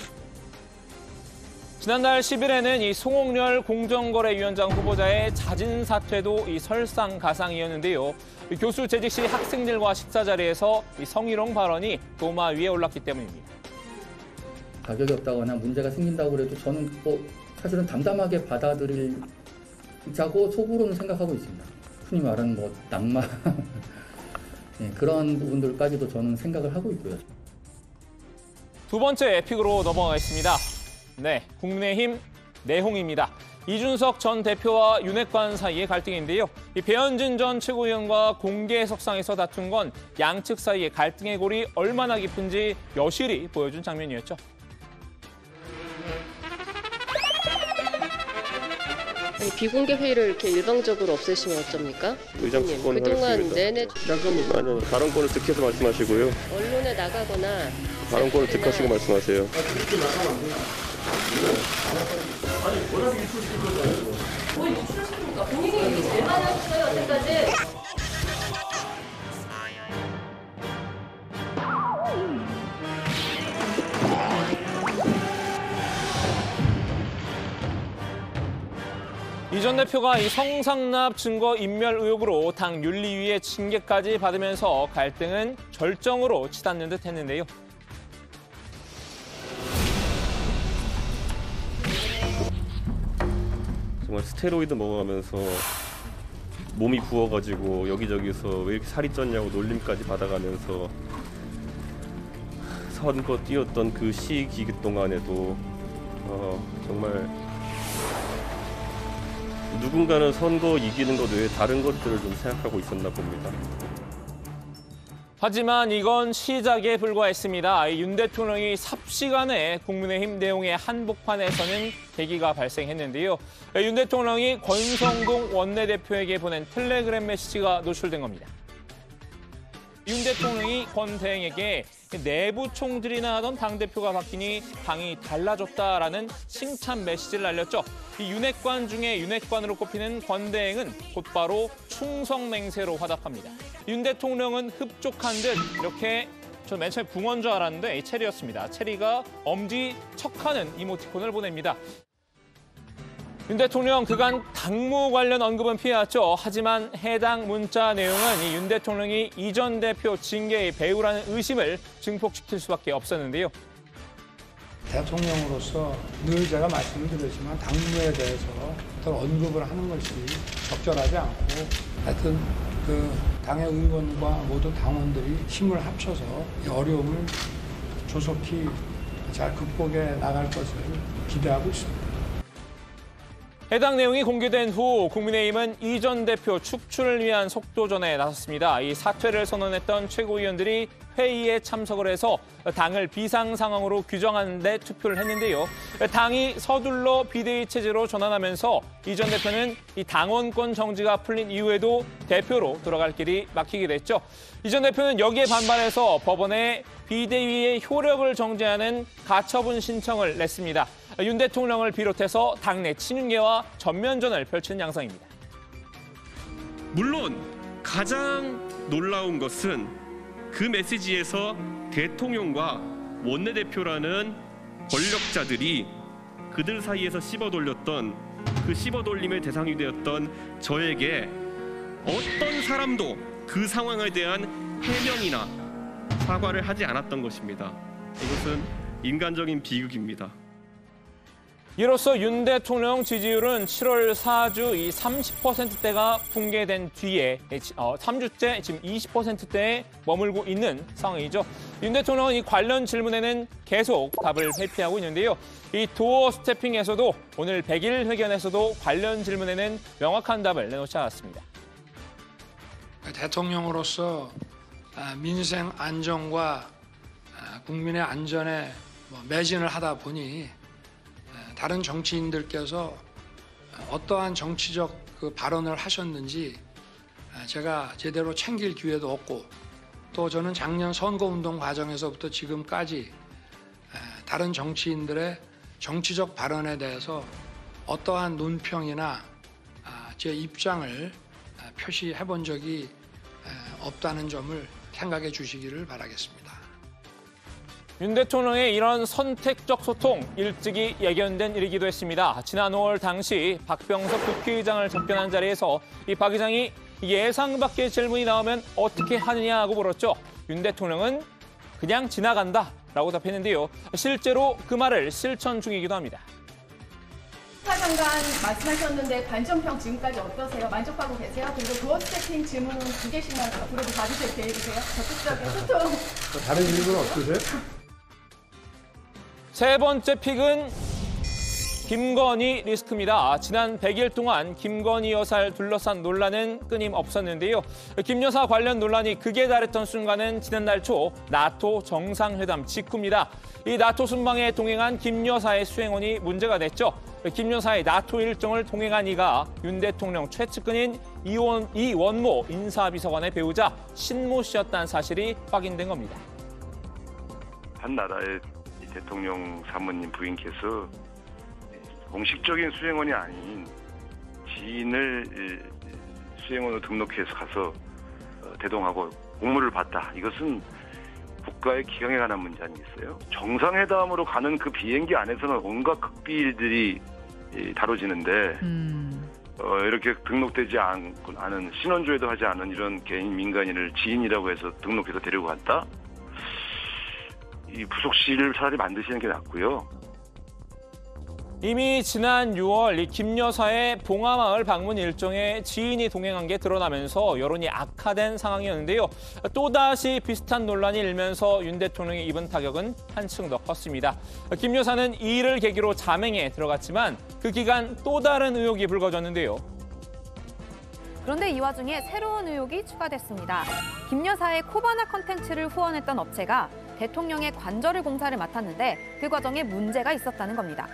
지난달 10일에는 이 송옥렬 공정거래위원장 후보자의 자진 사퇴도 이 설상가상이었는데요. 교수 재직 시 학생들과 식사 자리에서 이 성희롱 발언이 도마 위에 올랐기 때문입니다. 가격이 없다거나 문제가 생긴다고 그래도 저는 사실은 담담하게 받아들이자고 속으로는 생각하고 있습니다. 흔히 말하는 낙마 네, 그런 부분들까지도 저는 생각을 하고 있고요. 두 번째 에픽으로 넘어가겠습니다. 네, 국민의힘 내홍입니다. 이준석 전 대표와 윤핵관 사이의 갈등인데요. 이 배현진 전 최고위원과 공개 해석상에서 다툰 건 양측 사이의 갈등의 골이 얼마나 깊은지 여실히 보여준 장면이었죠. 비공개 회의를 이렇게 일방적으로 없애시면 어쩝니까? 의장 특권을 그동안 내내 아니요, 발언권을 득해서 말씀하시고요. 언론에 나가거나 발언권을 득하시고 말씀하세요. 아니, 워낙 유출시킨 것도 아니고. 뭘 유출시킵니까? 본인이 얘기 제일 많이 하셨어요, 여태까지. 이 전 대표가 이 성상납 증거 인멸 의혹으로 당 윤리위의 징계까지 받으면서 갈등은 절정으로 치닫는 듯 했는데요. 정말 스테로이드 먹어가면서 몸이 부어가지고 여기저기서 왜 이렇게 살이 쪘냐고 놀림까지 받아가면서 선거 뛰었던 그 시기 동안에도 정말 누군가는 선거 이기는 것 외에 다른 것들을 좀 생각하고 있었나 봅니다. 하지만 이건 시작에 불과했습니다. 윤 대통령이 삽시간에 국민의힘 내용의 한복판에서는 계기가 발생했는데요. 윤 대통령이 권성동 원내대표에게 보낸 텔레그램 메시지가 노출된 겁니다. 윤 대통령이 권 대행에게 내부 총질이나 하던 당대표가 바뀌니 당이 달라졌다라는 칭찬 메시지를 날렸죠. 이 윤핵관 중에 윤핵관으로 꼽히는 권 대행은 곧바로 충성맹세로 화답합니다. 윤 대통령은 흡족한 듯 이렇게 저 맨 처음에 붕어인 줄 알았는데 이 체리였습니다. 체리가 엄지척하는 이모티콘을 보냅니다. 윤 대통령 그간 당무 관련 언급은 피해왔죠. 하지만 해당 문자 내용은 이 윤 대통령이 이 전 대표 징계의 배후라는 의심을 증폭시킬 수밖에 없었는데요. 대통령으로서 늘 제가 말씀을 드렸지만 당무에 대해서 어떤 언급을 하는 것이 적절하지 않고 하여튼 그 당의 의원과 모든 당원들이 힘을 합쳐서 이 어려움을 조속히 잘 극복해 나갈 것을 기대하고 있습니다. 해당 내용이 공개된 후 국민의힘은 이 전 대표 축출을 위한 속도전에 나섰습니다. 이 사퇴를 선언했던 최고위원들이 회의에 참석을 해서 당을 비상 상황으로 규정하는 데 투표를 했는데요. 당이 서둘러 비대위 체제로 전환하면서 이 전 대표는 이 당원권 정지가 풀린 이후에도 대표로 돌아갈 길이 막히게 됐죠. 이 전 대표는 여기에 반발해서 법원에 비대위의 효력을 정지하는 가처분 신청을 냈습니다. 윤 대통령을 비롯해서 당내 친윤계와 전면전을 펼치는 양상입니다. 물론 가장 놀라운 것은 그 메시지에서 대통령과 원내대표라는 권력자들이 그들 사이에서 씹어돌렸던 그 씹어돌림의 대상이 되었던 저에게 어떤 사람도 그 상황에 대한 해명이나 사과를 하지 않았던 것입니다. 이것은 인간적인 비극입니다. 이로써 윤 대통령 지지율은 7월 4주 이 30%대가 붕괴된 뒤에 3주째 지금 20%대에 머물고 있는 상황이죠. 윤 대통령은 이 관련 질문에는 계속 답을 회피하고 있는데요. 이 도어 스태핑에서도 오늘 100일 회견에서도 관련 질문에는 명확한 답을 내놓지 않았습니다. 대통령으로서 민생 안정과 국민의 안전에 매진을 하다 보니 다른 정치인들께서 어떠한 정치적 그 발언을 하셨는지 제가 제대로 챙길 기회도 없고 또 저는 작년 선거운동 과정에서부터 지금까지 다른 정치인들의 정치적 발언에 대해서 어떠한 논평이나 제 입장을 표시해 본 적이 없다는 점을 생각해 주시기를 바라겠습니다. 윤 대통령의 이런 선택적 소통 일찍이 예견된 일이기도 했습니다. 지난 5월 당시 박병석 국회의장을 접견한 자리에서 이 박 의장이 예상 밖의 질문이 나오면 어떻게 하느냐고 물었죠. 윤 대통령은 그냥 지나간다라고 답했는데요. 실제로 그 말을 실천 중이기도 합니다. 장관 말씀하셨는데 관전평 지금까지 어떠세요? 만족하고 계세요? 그리고 도어 스태핑 질문은 2개씩만 앞으로도 받으실 계획이세요? 적극적인 소통. 다른 질문 없으세요? 세 번째 픽은 김건희 리스크입니다. 지난 100일 동안 김건희 여사를 둘러싼 논란은 끊임없었는데요. 김 여사 관련 논란이 극에 달했던 순간은 지난달 초 나토 정상회담 직후입니다. 이 나토 순방에 동행한 김 여사의 수행원이 문제가 됐죠. 김 여사의 나토 일정을 동행한 이가 윤 대통령 최측근인 이원모 인사비서관의 배우자 신모 씨였다는 사실이 확인된 겁니다. 한 나라의 대통령 사모님 부인께서 공식적인 수행원이 아닌 지인을 수행원으로 등록해서 가서 대동하고 공무를 받다. 이것은 국가의 기강에 관한 문제 아니겠어요? 정상회담으로 가는 그 비행기 안에서는 온갖 극비일들이 다뤄지는데 이렇게 등록되지 않은 신원조회도 하지 않은 이런 개인 민간인을 지인이라고 해서 등록해서 데리고 갔다? 이 부속실을 차라리 만드시는 게 낫고요. 이미 지난 6월 이 김 여사의 봉하마을 방문 일정에 지인이 동행한 게 드러나면서 여론이 악화된 상황이었는데요. 또다시 비슷한 논란이 일면서 윤 대통령의 입은 타격은 한층 더 컸습니다. 김 여사는 이 일을 계기로 자맹에 들어갔지만 그 기간 또 다른 의혹이 불거졌는데요. 그런데 이 와중에 새로운 의혹이 추가됐습니다. 김 여사의 코바나 컨텐츠를 후원했던 업체가 대통령의 관저를 공사를 맡았는데 그 과정에 문제가 있었다는 겁니다.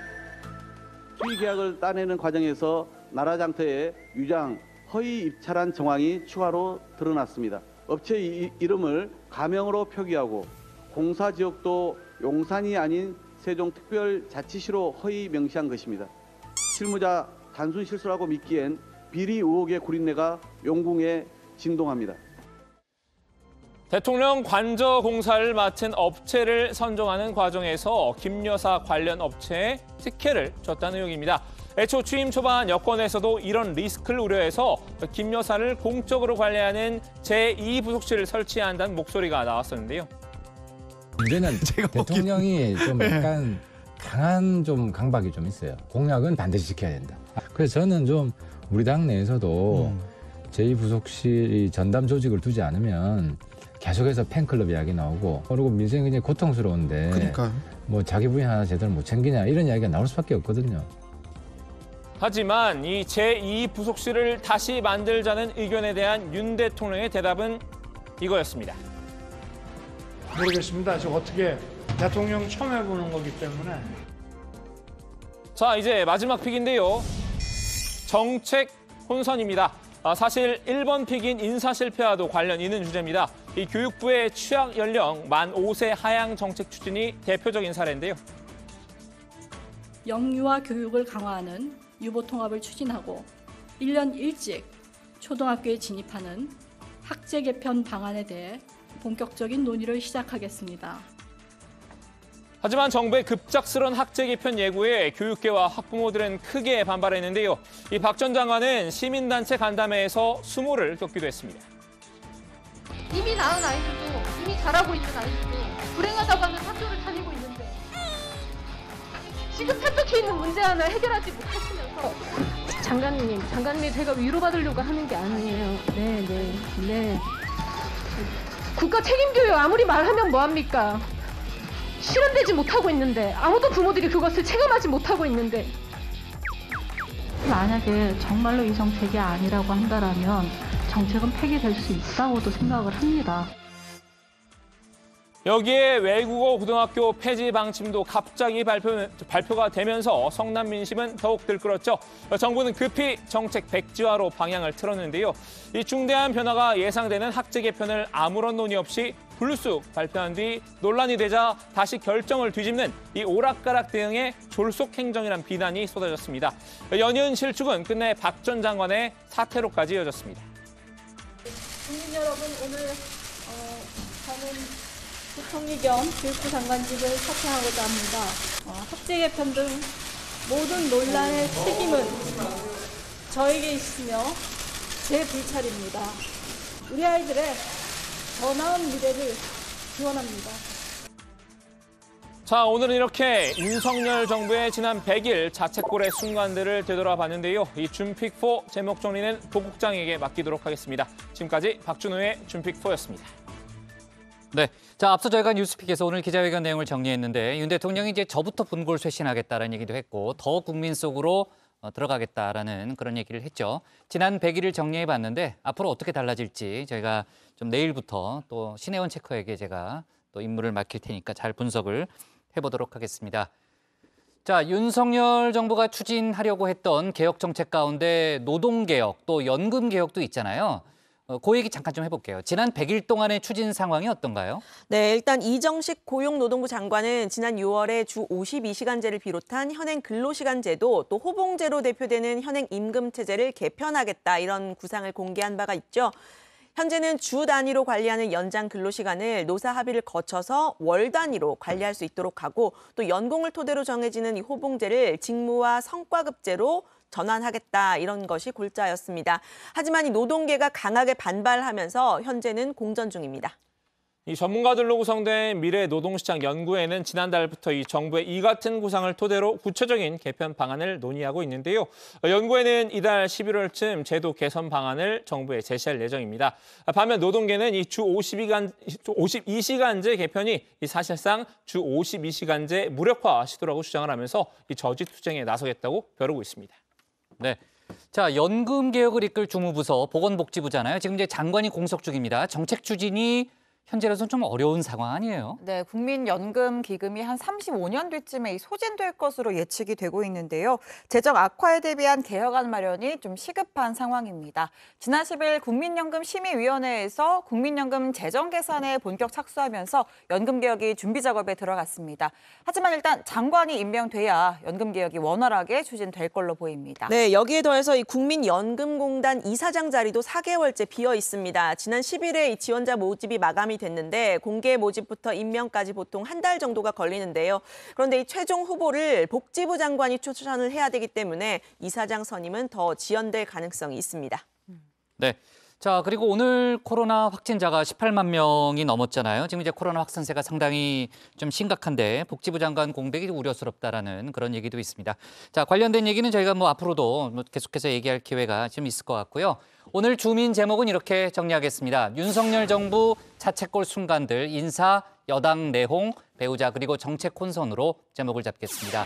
수의 계약을 따내는 과정에서 나라 장터에 유장, 허위 입찰한 정황이 추가로 드러났습니다. 업체 이름을 가명으로 표기하고 공사 지역도 용산이 아닌 세종특별자치시로 허위 명시한 것입니다. 실무자 단순 실수라고 믿기엔 비리 의혹의 구린내가 용궁에 진동합니다. 대통령 관저 공사를 맡은 업체를 선정하는 과정에서 김 여사 관련 업체에 특혜를 줬다는 의혹입니다. 애초 취임 초반 여권에서도 이런 리스크를 우려해서 김 여사를 공적으로 관리하는 제2부속실을 설치해야 한다는 목소리가 나왔었는데요. 문제는 대통령이 좀 약간 강한 좀 강박이 좀 있어요. 공약은 반드시 지켜야 된다. 그래서 저는 좀 우리 당 내에서도 제2부속실 전담 조직을 두지 않으면 계속해서 팬클럽 이야기 나오고 그리고 민생이 굉장히 고통스러운데 그러니까요. 뭐 자기 부인 하나 제대로 못 챙기냐 이런 이야기가 나올 수밖에 없거든요. 하지만 이 제2부속실을 다시 만들자는 의견에 대한 윤 대통령의 대답은 이거였습니다. 모르겠습니다. 저 어떻게 대통령 처음 해보는 거기 때문에. 자, 이제 마지막 픽인데요. 정책 혼선입니다. 사실 1번 픽인 인사 실패와도 관련 있는 주제입니다. 이 교육부의 취학 연령 만 5세 하향 정책 추진이 대표적인 사례인데요. 영유아 교육을 강화하는 유보 통합을 추진하고 1년 일찍 초등학교에 진입하는 학제 개편 방안에 대해 본격적인 논의를 시작하겠습니다. 하지만 정부의 급작스러운 학제 개편 예고에 교육계와 학부모들은 크게 반발했는데요. 이 박 전 장관은 시민단체 간담회에서 수모를 겪기도 했습니다. 이미 낳은 아이들도 이미 자라고 있는 아이들도 불행하다고 하면 학교를 다니고 있는데 지금 펼쳐져 있는 문제 하나 해결하지 못하시면서 장관님이 제가 위로받으려고 하는 게 아니에요. 네. 국가 책임교육 아무리 말하면 뭐합니까? 실현되지 못하고 있는데 아무도 부모들이 그것을 체감하지 못하고 있는데 만약에 정말로 이 정책이 아니라고 한다면 정책은 폐기될 수 있다고도 생각을 합니다. 여기에 외국어 고등학교 폐지 방침도 갑자기 발표가 되면서 성남 민심은 더욱 들끓었죠. 정부는 급히 정책 백지화로 방향을 틀었는데요. 이 중대한 변화가 예상되는 학제 개편을 아무런 논의 없이 불쑥 발표한 뒤 논란이 되자 다시 결정을 뒤집는 이 오락가락 대응의 졸속 행정이란 비난이 쏟아졌습니다. 연이은 실축은 끝내 박 전 장관의 사퇴로까지 이어졌습니다. 국민 여러분, 오늘 저는 부총리 겸 교육부 장관직을 사퇴하고자 합니다. 학제 개편 등 모든 논란의 책임은 저에게 있으며 제 불찰입니다. 우리 아이들의 더 나은 미래를 기원합니다. 자, 오늘은 이렇게 윤석열 정부의 지난 100일 자책골의 순간들을 되돌아봤는데요. 이 준픽4 제목 정리는 보국장에게 맡기도록 하겠습니다. 지금까지 박준호의 준픽4였습니다. 네, 자 앞서 저희가 뉴스픽에서 오늘 기자회견 내용을 정리했는데 윤 대통령이 이제 저부터 분골 쇄신하겠다라는 얘기도 했고 더 국민 속으로 들어가겠다라는 그런 얘기를 했죠. 지난 100일을 정리해봤는데 앞으로 어떻게 달라질지 저희가 좀 내일부터 또 신혜원 체커에게 제가 또 임무를 맡길 테니까 잘 분석을 해보도록 하겠습니다. 자, 윤석열 정부가 추진하려고 했던 개혁 정책 가운데 노동개혁 또 연금개혁도 있잖아요. 그 얘기 잠깐 좀 해볼게요. 지난 100일 동안의 추진 상황이 어떤가요? 네, 일단 이정식 고용노동부 장관은 지난 6월에 주 52시간제를 비롯한 현행 근로시간제도 또 호봉제로 대표되는 현행 임금체제를 개편하겠다 이런 구상을 공개한 바가 있죠. 현재는 주 단위로 관리하는 연장 근로시간을 노사 합의를 거쳐서 월 단위로 관리할 수 있도록 하고 또 연공을 토대로 정해지는 이 호봉제를 직무와 성과급제로 전환하겠다 이런 것이 골자였습니다. 하지만 이 노동계가 강하게 반발하면서 현재는 공전 중입니다. 이 전문가들로 구성된 미래노동시장연구회는 지난달부터 이 정부의 이 같은 구상을 토대로 구체적인 개편 방안을 논의하고 있는데요. 연구회는 이달 11월쯤 제도 개선 방안을 정부에 제시할 예정입니다. 반면 노동계는 이 주 52시간제 개편이 사실상 주 52시간제 무력화 시도라고 주장을 하면서 이 저지투쟁에 나서겠다고 벼르고 있습니다. 네. 자, 연금 개혁을 이끌 주무부서 보건복지부잖아요. 지금 이제 장관이 공석 중입니다. 정책 추진이 현재로서는 좀 어려운 상황 아니에요? 네, 국민연금 기금이 한 35년 뒤쯤에 소진될 것으로 예측이 되고 있는데요. 재정 악화에 대비한 개혁안 마련이 좀 시급한 상황입니다. 지난 10일 국민연금심의위원회에서 국민연금 재정 개선에 본격 착수하면서 연금 개혁이 준비 작업에 들어갔습니다. 하지만 일단 장관이 임명돼야 연금 개혁이 원활하게 추진될 걸로 보입니다. 네, 여기에 더해서 이 국민연금공단 이사장 자리도 4개월째 비어 있습니다. 지난 10일에 이 지원자 모집이 마감이 됐는데 공개 모집부터 임명까지 보통 한 달 정도가 걸리는데요. 그런데 이 최종 후보를 복지부 장관이 추천을 해야 되기 때문에 이사장 선임은 더 지연될 가능성이 있습니다. 네. 자, 그리고 오늘 코로나 확진자가 18만 명이 넘었잖아요. 지금 이제 코로나 확산세가 상당히 좀 심각한데 복지부 장관 공백이 우려스럽다라는 그런 얘기도 있습니다. 자, 관련된 얘기는 저희가 앞으로도 계속해서 얘기할 기회가 좀 있을 것 같고요. 오늘 주민 제목은 이렇게 정리하겠습니다. 윤석열 정부 자책골 순간들, 인사, 여당 내홍, 배우자 그리고 정책 혼선으로 제목을 잡겠습니다.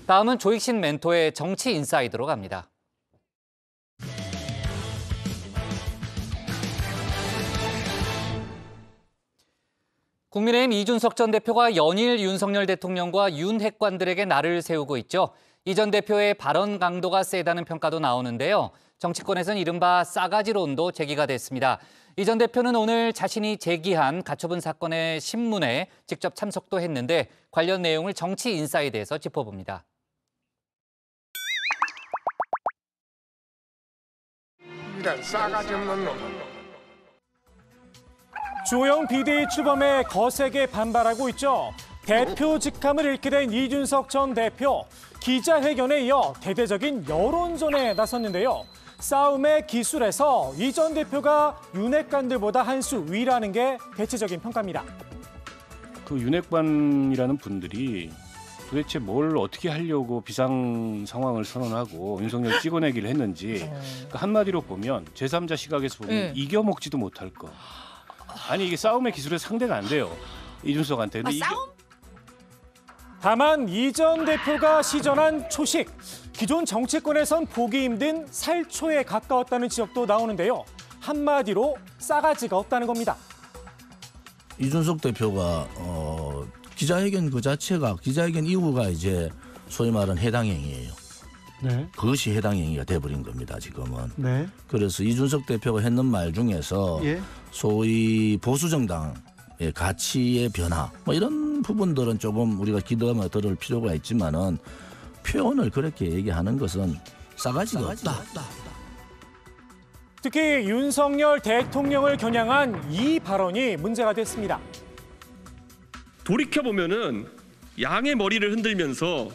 다음은 조익신 멘토의 정치 인사이드로 갑니다. 국민의힘 이준석 전 대표가 연일 윤석열 대통령과 윤 핵관들에게 날을 세우고 있죠. 이 전 대표의 발언 강도가 세다는 평가도 나오는데요. 정치권에서는 이른바 싸가지론도 제기가 됐습니다. 이 전 대표는 오늘 자신이 제기한 가처분 사건의 신문에 직접 참석도 했는데 관련 내용을 정치 인사이드에서 짚어봅니다. 이런 싸가지 없는 놈. 주호영 비대위 출범에 거세게 반발하고 있죠. 대표 직함을 잃게 된 이준석 전 대표. 기자회견에 이어 대대적인 여론전에 나섰는데요. 싸움의 기술에서 이 전 대표가 윤핵관들보다 한 수 위라는 게 대체적인 평가입니다. 그 윤핵관이라는 분들이 도대체 뭘 어떻게 하려고 비상 상황을 선언하고 윤석열 찍어내기를 했는지 그러니까 한마디로 보면 제3자 시각에서 보면 이겨먹지도 못할 거. 아니 이게 싸움의 기술에 상대가 안 돼요. 이준석한테. 다만 이 전 대표가 시전한 초식. 기존 정치권에선 보기 힘든 살초에 가까웠다는 지적도 나오는데요. 한마디로 싸가지가 없다는 겁니다. 이준석 대표가 기자회견 그 자체가 기자회견 이후가 이제 소위 말하는 해당 행위예요. 네. 그것이 해당 행위가 돼버린 겁니다. 지금은. 네. 그래서 이준석 대표가 했는 말 중에서 예. 소위 보수 정당의 가치의 변화 뭐 이런 부분들은 조금 우리가 기대하며 들을 필요가 있지만은 표현을 그렇게 얘기하는 것은 싸가지가 없다. 특히 윤석열 대통령을 겨냥한 이 발언이 문제가 됐습니다. 돌이켜보면은 양의 머리를 흔들면서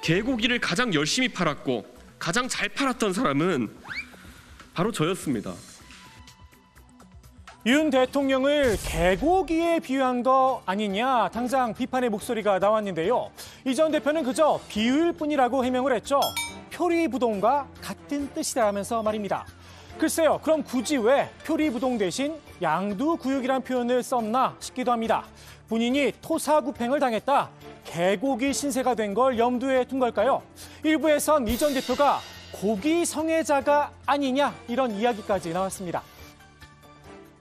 개고기를 가장 열심히 팔았고 가장 잘 팔았던 사람은 바로 저였습니다. 윤 대통령을 개고기에 비유한 거 아니냐 당장 비판의 목소리가 나왔는데요. 이 전 대표는 그저 비유일 뿐이라고 해명을 했죠. 표리부동과 같은 뜻이라면서 말입니다. 글쎄요, 그럼 굳이 왜 표리부동 대신 양두구육이란 표현을 썼나 싶기도 합니다. 본인이 토사구팽을 당했다, 개고기 신세가 된 걸 염두에 둔 걸까요? 일부에선 이 전 대표가 고기 성애자가 아니냐 이런 이야기까지 나왔습니다.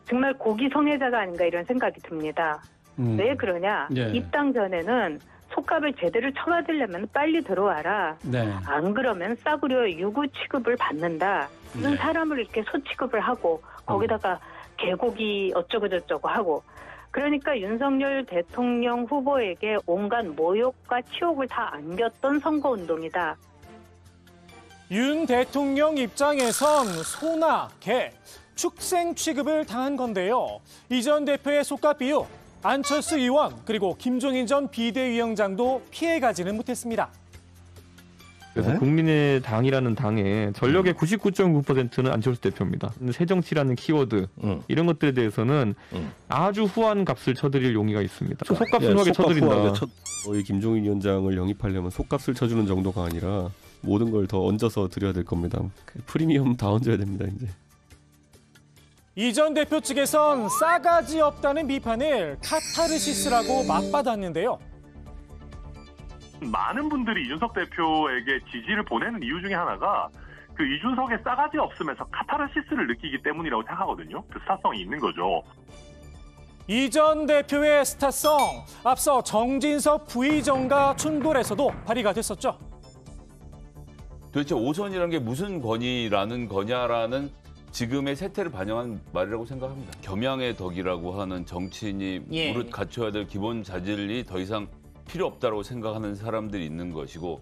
정말 고기 성애자가 아닌가 이런 생각이 듭니다. 왜 그러냐? 예. 입당 전에는 솥값을 제대로 쳐받으려면 빨리 들어와라. 네. 안 그러면 싸구려 유구 취급을 받는다. 무슨 사람을 이렇게 소 취급을 하고 거기다가 개고기 어쩌고저쩌고 하고. 그러니까 윤석열 대통령 후보에게 온갖 모욕과 치욕을 다 안겼던 선거운동이다. 윤 대통령 입장에선 소나 개, 축생 취급을 당한 건데요. 이 전 대표의 솥값 비유, 안철수 의원 그리고 김종인 전 비대위원장도 피해가지는 못했습니다. 그래서 국민의당이라는 당의 전력의 99.9%는 안철수 대표입니다. 새정치라는 키워드 이런 것들에 대해서는 아주 후한 값을 쳐드릴 용의가 있습니다. 속값을 후하게 쳐드린다. 이 김종인 위원장을 영입하려면 속값을 쳐주는 정도가 아니라 모든 걸 더 얹어서 드려야 될 겁니다. 프리미엄 다 얹어야 됩니다. 이제. 이 전 대표 측에선 싸가지 없다는 비판을 카타르시스라고 맞받았는데요. 많은 분들이 이준석 대표에게 지지를 보내는 이유 중에 하나가 그 이준석의 싸가지 없으면서 카타르시스를 느끼기 때문이라고 생각하거든요. 그 스타성이 있는 거죠. 이 전 대표의 스타성, 앞서 정진석 부의장과 충돌에서도 발휘가 됐었죠. 도대체 5선이라는 게 무슨 권위라는 거냐라는 지금의 세태를 반영한 말이라고 생각합니다. 겸양의 덕이라고 하는 정치인이 무릇 갖춰야 될 기본 자질이 더 이상 필요 없다고 생각하는 사람들이 있는 것이고.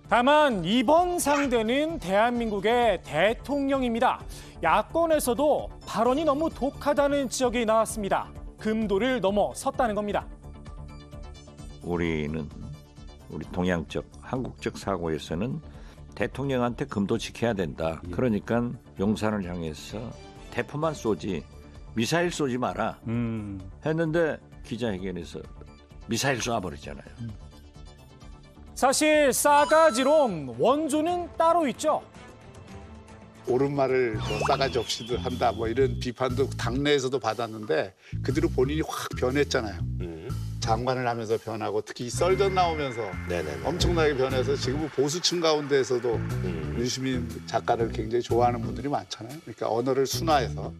다만 이번 상대는 대한민국의 대통령입니다. 야권에서도 발언이 너무 독하다는 지적이 나왔습니다. 금도를 넘어섰다는 겁니다. 우리 동양적, 한국적 사고에서는 대통령한테 금도 지켜야 된다. 그러니까 용산을 향해서 대포만 쏘지 미사일 쏘지 마라 했는데 기자회견에서 미사일 쏴버리잖아요. 사실 싸가지론 원조는 따로 있죠. 옳은 말을 뭐 싸가지 없이도 한다 뭐 이런 비판도 당내에서도 받았는데 그 뒤로 본인이 확 변했잖아요. 장관을 하면서 변하고 특히 썰전 나오면서 엄청나게 변해서 지금은 보수층 가운데에서도 윤시민 작가를 굉장히 좋아하는 분들이 많잖아요. 그러니까 언어를 순화해서.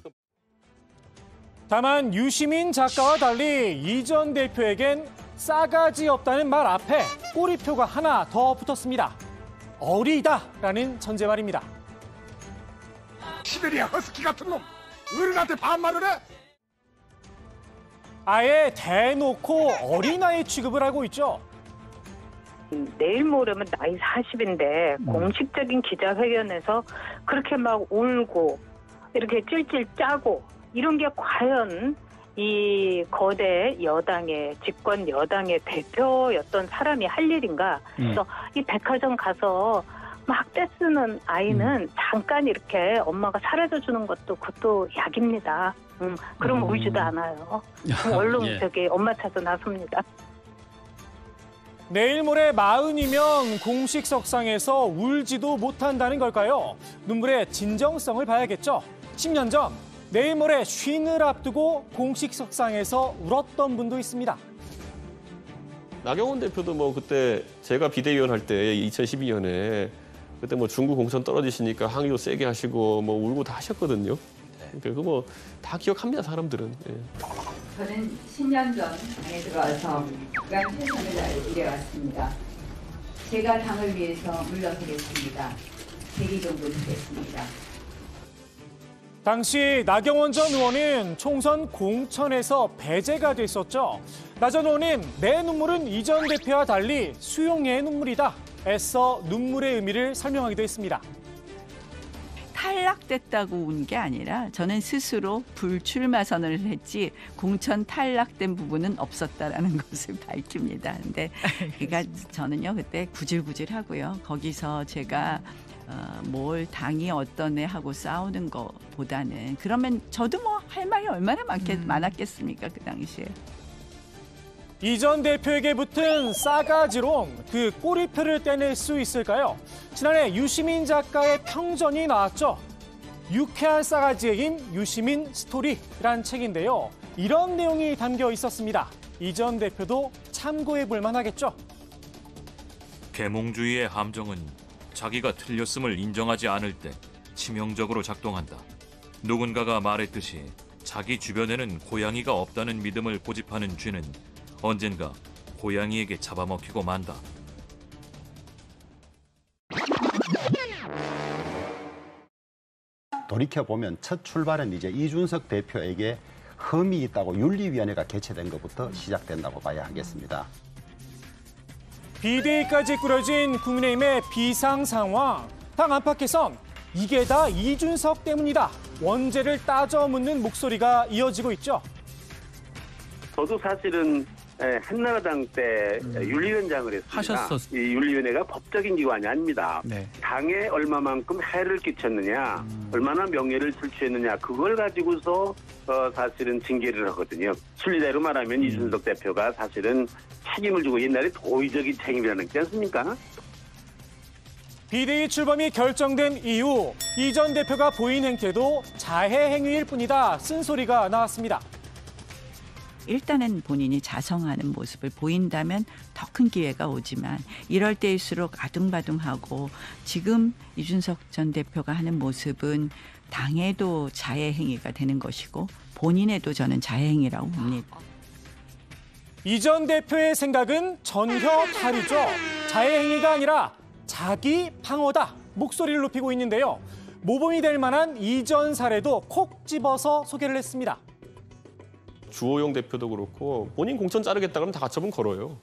다만 유시민 작가와 달리 이 전 대표에겐 싸가지 없다는 말 앞에 꼬리표가 하나 더 붙었습니다. 어리다라는 전제 말입니다. 시베리아 허스키 같은 놈, 어른한테 반말을 해? 아예 대놓고 어린아이 취급을 하고 있죠. 내일 모레면 나이 40인데 공식적인 기자회견에서 그렇게 막 울고 이렇게 찔찔 짜고 이런 게 과연 이 거대 여당의 집권 여당의 대표였던 사람이 할 일인가. 그래서 이 백화점 가서 막 떼쓰는 아이는 잠깐 이렇게 엄마가 사라져주는 것도 그것도 약입니다. 그럼 울지도 않아요. 얼른 저기 엄마 찾아 나섭니다. 내일 모레 40이면 공식 석상에서 울지도 못한다는 걸까요? 눈물의 진정성을 봐야겠죠. 10년 전 내일 모레 쉰을 앞두고 공식 석상에서 울었던 분도 있습니다. 나경원 대표도 뭐 그때 제가 비대위원 할 때 2012년에 그때 뭐 중국 공천 떨어지시니까 항의도 세게 하시고 뭐 울고 다 하셨거든요. 그거 뭐 다 기억합니다, 사람들은. 예. 저는 10년 전 당에 들어와서 그간 최선을 다해 일해왔습니다. 제가 당을 위해서 물러서겠습니다. 대기동분 하겠습니다. 당시 나경원 전 의원은 총선 공천에서 배제가 됐었죠. 나 전 의원은 내 눈물은 이 전 대표와 달리 수용의 눈물이다. 애써 눈물의 의미를 설명하기도 했습니다. 탈락됐다고 운 게 아니라 저는 스스로 불출마 선언을 했지 공천 탈락된 부분은 없었다라는 것을 밝힙니다. 근데 그러니까 저는요 그때 구질구질하고요. 거기서 제가 뭘 당이 어떤 애 하고 싸우는 것보다는 그러면 저도 뭐 할 말이 얼마나 많았겠습니까 그 당시에. 이 전 대표에게 붙은 싸가지론 그 꼬리표를 떼낼 수 있을까요? 지난해 유시민 작가의 평전이 나왔죠. 유쾌한 싸가지의 힘 유시민 스토리란 책인데요. 이런 내용이 담겨 있었습니다. 이 전 대표도 참고해 볼 만하겠죠. 계몽주의의 함정은 자기가 틀렸음을 인정하지 않을 때 치명적으로 작동한다. 누군가가 말했듯이 자기 주변에는 고양이가 없다는 믿음을 고집하는 쥐는 언젠가 고양이에게 잡아먹히고 만다. 돌이켜보면 첫 출발은 이제 이준석 대표에게 흠이 있다고 윤리위원회가 개최된 것부터 시작된다고 봐야 하겠습니다. 비대위까지 꾸려진 국민의힘의 비상 상황. 당 안팎에선 이게 다 이준석 때문이다. 원죄를 따져 묻는 목소리가 이어지고 있죠. 저도 사실은 한나라당 때 윤리위원장을 했습니다. 하셨었... 이 윤리위원회가 법적인 기관이 아닙니다. 네. 당에 얼마만큼 해를 끼쳤느냐, 얼마나 명예를 실추했느냐, 그걸 가지고서 사실은 징계를 하거든요. 순리대로 말하면 이준석 대표가 사실은 책임을 지고 옛날에 도의적인 책임이라는 게 않습니까? 비대위 출범이 결정된 이후 이 전 대표가 보인 행태도 자해 행위일 뿐이다. 쓴소리가 나왔습니다. 일단은 본인이 자성하는 모습을 보인다면 더 큰 기회가 오지만 이럴 때일수록 아둥바둥하고 지금 이준석 전 대표가 하는 모습은 당에도 자해 행위가 되는 것이고 본인에도 저는 자해 행위라고 봅니다. 이 전 대표의 생각은 전혀 다르죠. 자해 행위가 아니라 자기 방어다. 목소리를 높이고 있는데요. 모범이 될 만한 이전 사례도 콕 집어서 소개를 했습니다. 주호영 대표도 그렇고 본인 공천 자르겠다 그러면 다 가처분 걸어요.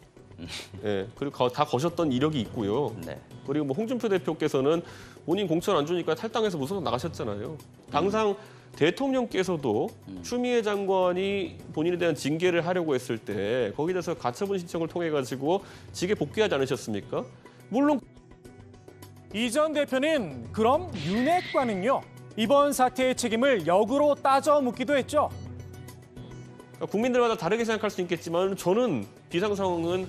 예, 그리고 다 거셨던 이력이 있고요. 네. 그리고 뭐 홍준표 대표께서는 본인 공천 안 주니까 탈당해서 무소속 나가셨잖아요. 당상 대통령께서도 추미애 장관이 본인에 대한 징계를 하려고 했을 때 거기에 대해서 가처분 신청을 통해 가지고 직에 복귀하지 않으셨습니까? 물론 이 전 대표는 그럼 윤핵관은요? 이번 사태의 책임을 역으로 따져 묻기도 했죠. 국민들마다 다르게 생각할 수 있겠지만 저는 비상 상황은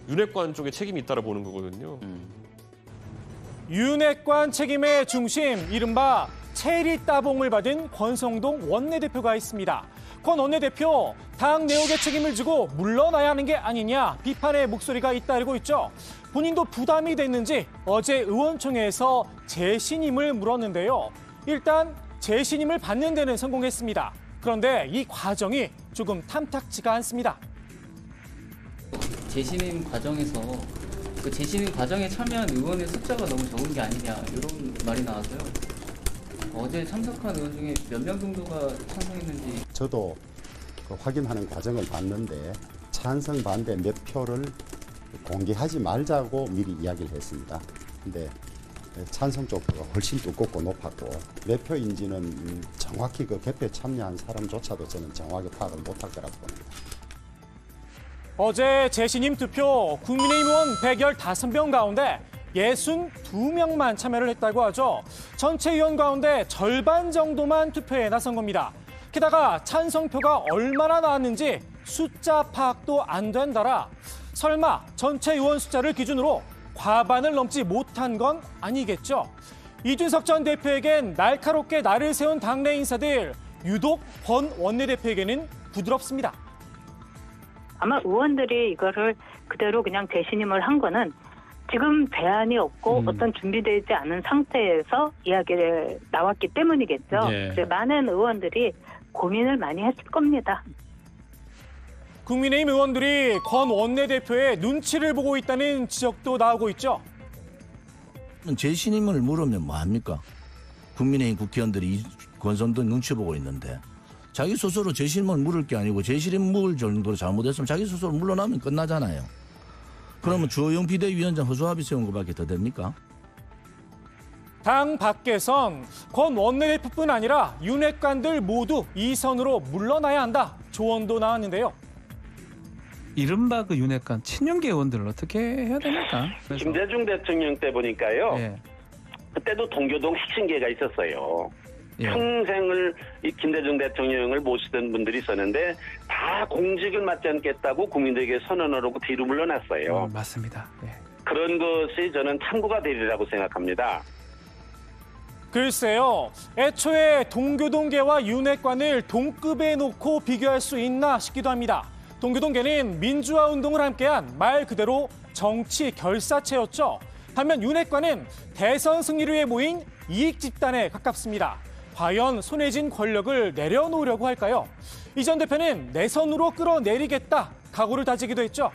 윤핵관 쪽에 책임이 있다고 보는 거거든요. 윤핵관 책임의 중심, 이른바 체리 따봉을 받은 권성동 원내대표가 있습니다. 권 원내대표, 당 내역의 책임을 지고 물러나야 하는 게 아니냐 비판의 목소리가 잇따르고 있죠. 본인도 부담이 됐는지 어제 의원총회에서 재신임을 물었는데요. 일단 재신임을 받는 데는 성공했습니다. 그런데 이 과정이 조금 탐탁지가 않습니다. 재신임 과정에서 그 재신임 과정에 참여한 의원의 숫자가 너무 적은 게 아니냐 이런 말이 나와서요. 어제 참석한 의원 중에 몇 명 정도가 찬성했는지 저도 그 확인하는 과정을 봤는데 찬성 반대 몇 표를 공개하지 말자고 미리 이야기를 했습니다. 근데 찬성 쪽표가 훨씬 두껍고 높았고 몇 표인지는 정확히 그 개표에 참여한 사람조차도 저는 정확히 파악을 못할 거라고 봅니다. 어제 재신임 투표 국민의힘 의원 115명 가운데 62명만 참여를 했다고 하죠. 전체 의원 가운데 절반 정도만 투표에 나선 겁니다. 게다가 찬성표가 얼마나 나왔는지 숫자 파악도 안 된다라. 설마 전체 의원 숫자를 기준으로 과반을 넘지 못한 건 아니겠죠. 이준석 전 대표에겐 날카롭게 날을 세운 당내 인사들, 유독 권 원내대표에게는 부드럽습니다. 아마 의원들이 이거를 그대로 그냥 재신임을 한 거는 지금 대안이 없고 어떤 준비되지 않은 상태에서 이야기를 나왔기 때문이겠죠. 예. 이제 많은 의원들이 고민을 많이 했을 겁니다. 국민의힘 의원들이 권 원내대표의 눈치를 보고 있다는 지적도 나오고 있죠. 재신임을 물으면 뭐합니까? 국민의힘 국회의원들이 권선동 눈치 보고 있는데 자기 스스로 재신임을 물을 게 아니고 재신임 물 정도로 잘못했으면 자기 스스로 물러나면 끝나잖아요. 그러면 주호영 비대위원장 허수아비 세운 것밖에 더 됩니까? 당 밖에선 권 원내대표뿐 아니라 윤핵관들 모두 이 선으로 물러나야 한다. 조언도 나왔는데요. 이른바 그 윤핵관 친윤계 의원들을 어떻게 해야 됩니까? 김대중 대통령 때 보니까요. 예. 그때도 동교동 핵심계가 있었어요. 예. 평생을 이 김대중 대통령을 모시던 분들이 있었는데 다 공직을 맡지 않겠다고 국민들에게 선언을 하고 뒤로 물러났어요. 맞습니다. 예. 그런 것이 저는 참고가 되리라고 생각합니다. 글쎄요. 애초에 동교동계와 윤핵관을 동급에 놓고 비교할 수 있나 싶기도 합니다. 동교동계는 민주화 운동을 함께한 말 그대로 정치 결사체였죠. 반면 윤핵관은 대선 승리를 위해 모인 이익 집단에 가깝습니다. 과연 손해진 권력을 내려놓으려고 할까요? 이 전 대표는 내 손으로 끌어내리겠다 각오를 다지기도 했죠.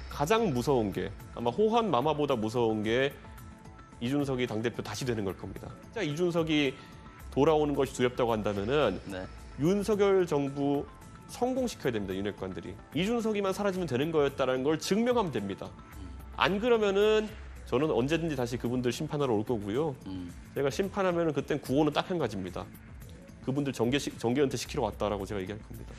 가장 무서운 게 아마 호환 마마보다 무서운 게 이준석이 당대표 다시 되는 걸 겁니다. 진짜 이준석이 돌아오는 것이 두렵다고 한다면은 윤석열 정부 성공시켜야 됩니다. 윤핵관들이. 이준석이만 사라지면 되는 거였다는 걸 증명하면 됩니다. 안 그러면은 저는 언제든지 다시 그분들 심판하러 올 거고요. 제가 심판하면은 그땐 구호는 딱 한 가지입니다. 그분들 정계 은퇴 시키러 왔다라고 제가 얘기할 겁니다.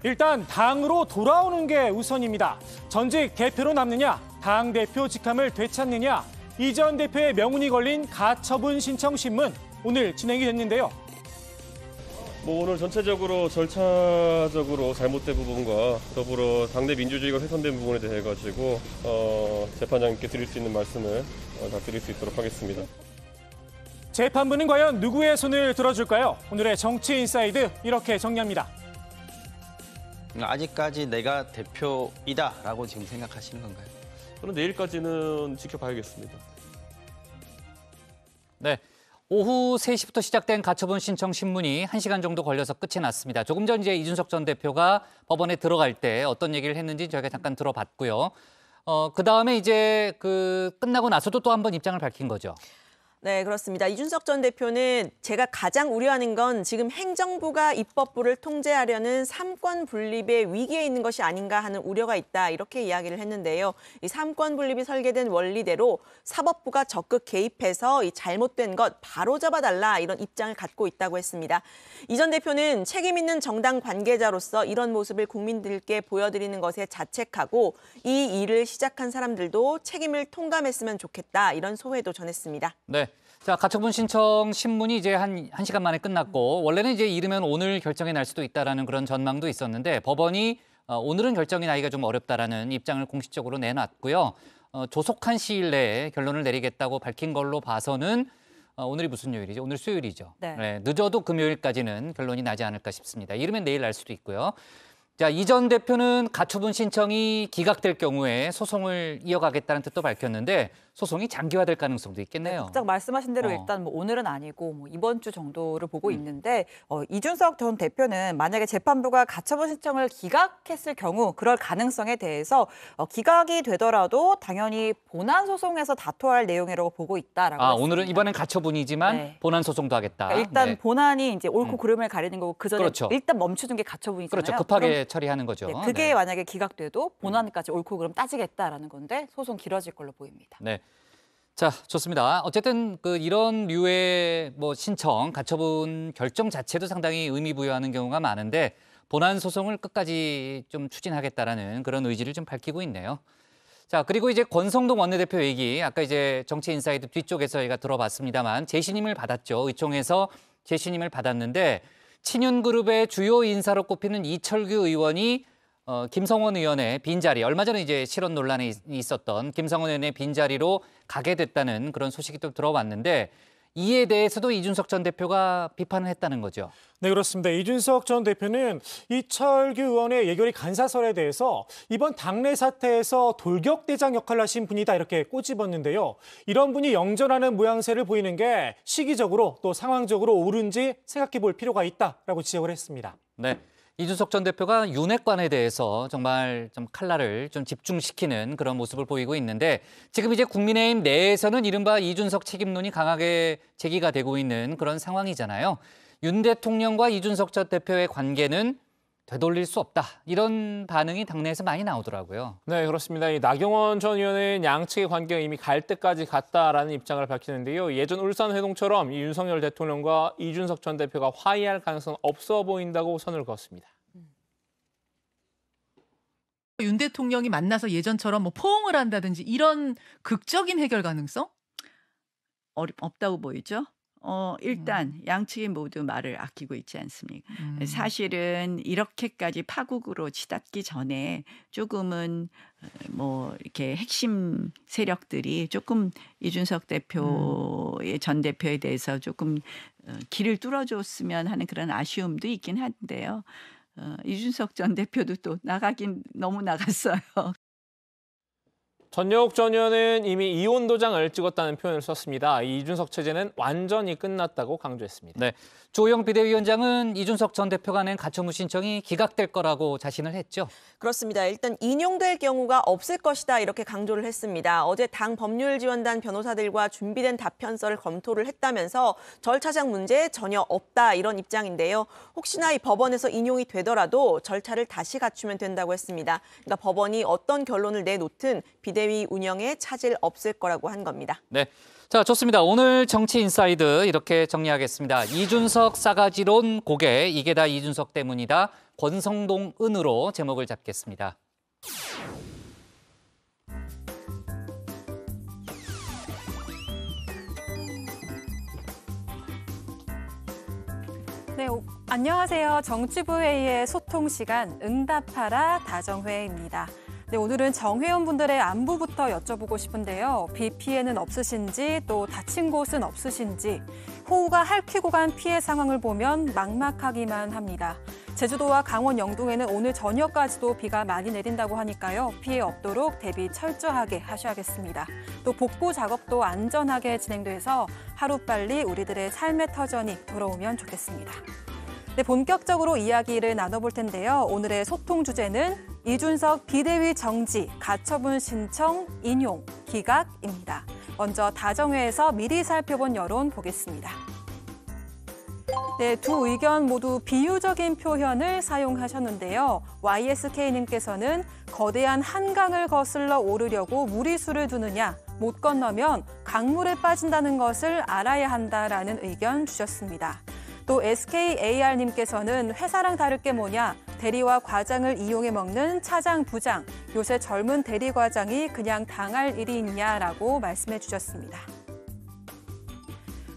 일단 당으로 돌아오는 게 우선입니다. 전직 대표로 남느냐, 당 대표 직함을 되찾느냐, 이 전 대표의 명운이 걸린 가처분 신청 신문 오늘 진행이 됐는데요. 오늘 전체적으로 절차적으로 잘못된 부분과 더불어 당내 민주주의가 훼손된 부분에 대해 가지고 재판장님께 드릴 수 있는 말씀을 다 드릴 수 있도록 하겠습니다. 재판부는 과연 누구의 손을 들어줄까요? 오늘의 정치인사이드 이렇게 정리합니다. 아직까지 내가 대표이다라고 지금 생각하시는 건가요? 저는 내일까지는 지켜봐야겠습니다. 네. 오후 3시부터 시작된 가처분 신청 신문이 1시간 정도 걸려서 끝이 났습니다. 조금 전 이제 이준석 전 대표가 법원에 들어갈 때 어떤 얘기를 했는지 저희가 잠깐 들어봤고요. 그다음에 이제 끝나고 나서도 또 한 번 입장을 밝힌 거죠. 네, 그렇습니다. 이준석 전 대표는 제가 가장 우려하는 건 지금 행정부가 입법부를 통제하려는 삼권 분립의 위기에 있는 것이 아닌가 하는 우려가 있다. 이렇게 이야기를 했는데요. 이 삼권 분립이 설계된 원리대로 사법부가 적극 개입해서 이 잘못된 것 바로 잡아달라 이런 입장을 갖고 있다고 했습니다. 이 전 대표는 책임 있는 정당 관계자로서 이런 모습을 국민들께 보여드리는 것에 자책하고 이 일을 시작한 사람들도 책임을 통감했으면 좋겠다. 이런 소회도 전했습니다. 네. 자, 가처분 신청 신문이 이제 한 시간 만에 끝났고 원래는 이제 이르면 오늘 결정이 날 수도 있다라는 그런 전망도 있었는데 법원이 오늘은 결정이 나기가 좀 어렵다라는 입장을 공식적으로 내놨고요. 조속한 시일 내에 결론을 내리겠다고 밝힌 걸로 봐서는 오늘이 무슨 요일이죠? 오늘 수요일이죠. 네. 늦어도 금요일까지는 결론이 나지 않을까 싶습니다. 이르면 내일 날 수도 있고요. 자, 이 전 대표는 가처분 신청이 기각될 경우에 소송을 이어가겠다는 뜻도 밝혔는데 소송이 장기화될 가능성도 있겠네요. 딱 말씀하신 대로 일단 뭐 오늘은 아니고 이번 주 정도를 보고 있는데 이준석 전 대표는 만약에 재판부가 가처분 신청을 기각했을 경우 그럴 가능성에 대해서 기각이 되더라도 당연히 본안 소송에서 다퉈야 할 내용이라고 보고 있다라고 했습니다. 오늘은 이번엔 가처분이지만 본안 소송도 하겠다. 그러니까 일단 본안이 이제 옳고 그름을 가리는 거고 그 전에 그렇죠. 일단 멈추는 게 가처분이잖아요. 그렇죠. 급하게 처리하는 거죠. 네, 그게 만약에 기각돼도 본안까지 옳고 그름 따지겠다라는 건데 소송 길어질 걸로 보입니다. 네. 자, 좋습니다. 어쨌든 이런 류의 신청, 가처분 결정 자체도 상당히 의미 부여하는 경우가 많은데 본안 소송을 끝까지 좀 추진하겠다라는 그런 의지를 좀 밝히고 있네요. 자, 그리고 이제 권성동 원내대표 얘기 아까 이제 정치인사이드 뒤쪽에서 저희가 들어봤습니다만 재신임을 받았죠. 의총에서 재신임을 받았는데 친윤그룹의 주요 인사로 꼽히는 이철규 의원이 김성원 의원의 빈자리, 얼마 전에 이제 실언 논란이 있었던 김성원 의원의 빈자리로 가게 됐다는 그런 소식이 또 들어왔는데 이에 대해서도 이준석 전 대표가 비판을 했다는 거죠. 네, 그렇습니다. 이준석 전 대표는 이철규 의원의 예결위 간사설에 대해서 이번 당내 사태에서 돌격대장 역할을 하신 분이다 이렇게 꼬집었는데요. 이런 분이 영전하는 모양새를 보이는 게 시기적으로 또 상황적으로 옳은지 생각해 볼 필요가 있다라고 지적을 했습니다. 네. 이준석 전 대표가 윤핵관에 대해서 정말 좀 칼날을 좀 집중시키는 그런 모습을 보이고 있는데 지금 이제 국민의힘 내에서는 이른바 이준석 책임론이 강하게 제기가 되고 있는 그런 상황이잖아요. 윤 대통령과 이준석 전 대표의 관계는 되돌릴 수 없다. 이런 반응이 당내에서 많이 나오더라고요. 네, 그렇습니다. 이 나경원 전 의원은 양측의 관계가 이미 갈등까지 갔다라는 입장을 밝히는데요. 예전 울산회동처럼 이 윤석열 대통령과 이준석 전 대표가 화해할 가능성은 없어 보인다고 선을 그었습니다. 윤 대통령이 만나서 예전처럼 뭐 포옹을 한다든지 이런 극적인 해결 가능성? 없다고 보이죠. 일단 양측이 모두 말을 아끼고 있지 않습니까? 사실은 이렇게까지 파국으로 치닫기 전에 조금은 뭐 이렇게 핵심 세력들이 조금 이준석 대표의 전 대표에 대해서 조금 길을 뚫어줬으면 하는 그런 아쉬움도 있긴 한데요. 이준석 전 대표도 또 나가긴 너무 나갔어요. 전여욱 전 의원은 이미 이혼 도장을 찍었다는 표현을 썼습니다. 이 이준석 체제는 완전히 끝났다고 강조했습니다. 네, 조영 비대위원장은 이준석 전 대표가 낸 가처분 신청이 기각될 거라고 자신을 했죠. 그렇습니다. 일단 인용될 경우가 없을 것이다 이렇게 강조를 했습니다. 어제 당 법률지원단 변호사들과 준비된 답변서를 검토를 했다면서 절차상 문제 전혀 없다 이런 입장인데요. 혹시나 이 법원에서 인용이 되더라도 절차를 다시 갖추면 된다고 했습니다. 그러니까 법원이 어떤 결론을 내놓든 비대위 운영에 차질 없을 거라고 한 겁니다. 네, 자 좋습니다. 오늘 정치 인사이드 이렇게 정리하겠습니다. 이준석 싸가지론 고개, 이게 다 이준석 때문이다. 권성동 은으로 제목을 잡겠습니다. 네, 안녕하세요. 정치부회의의 소통 시간 응답하라 다정회입니다. 네, 오늘은 정회원분들의 안부부터 여쭤보고 싶은데요. 비 피해는 없으신지 또 다친 곳은 없으신지 호우가 핥히고 간 피해 상황을 보면 막막하기만 합니다. 제주도와 강원 영동에는 오늘 저녁까지도 비가 많이 내린다고 하니까요. 피해 없도록 대비 철저하게 하셔야겠습니다. 또 복구 작업도 안전하게 진행돼서 하루빨리 우리들의 삶의 터전이 돌아오면 좋겠습니다. 네, 본격적으로 이야기를 나눠볼 텐데요. 오늘의 소통 주제는 이준석 비대위 정지, 가처분 신청, 인용, 기각입니다. 먼저 다정회에서 미리 살펴본 여론 보겠습니다. 네, 두 의견 모두 비유적인 표현을 사용하셨는데요. YSK님께서는 거대한 한강을 거슬러 오르려고 무리수를 두느냐, 못 건너면 강물에 빠진다는 것을 알아야 한다라는 의견 주셨습니다. 또 SKAR님께서는 회사랑 다를 게 뭐냐, 대리와 과장을 이용해 먹는 차장, 부장, 요새 젊은 대리 과장이 그냥 당할 일이 있냐라고 말씀해 주셨습니다.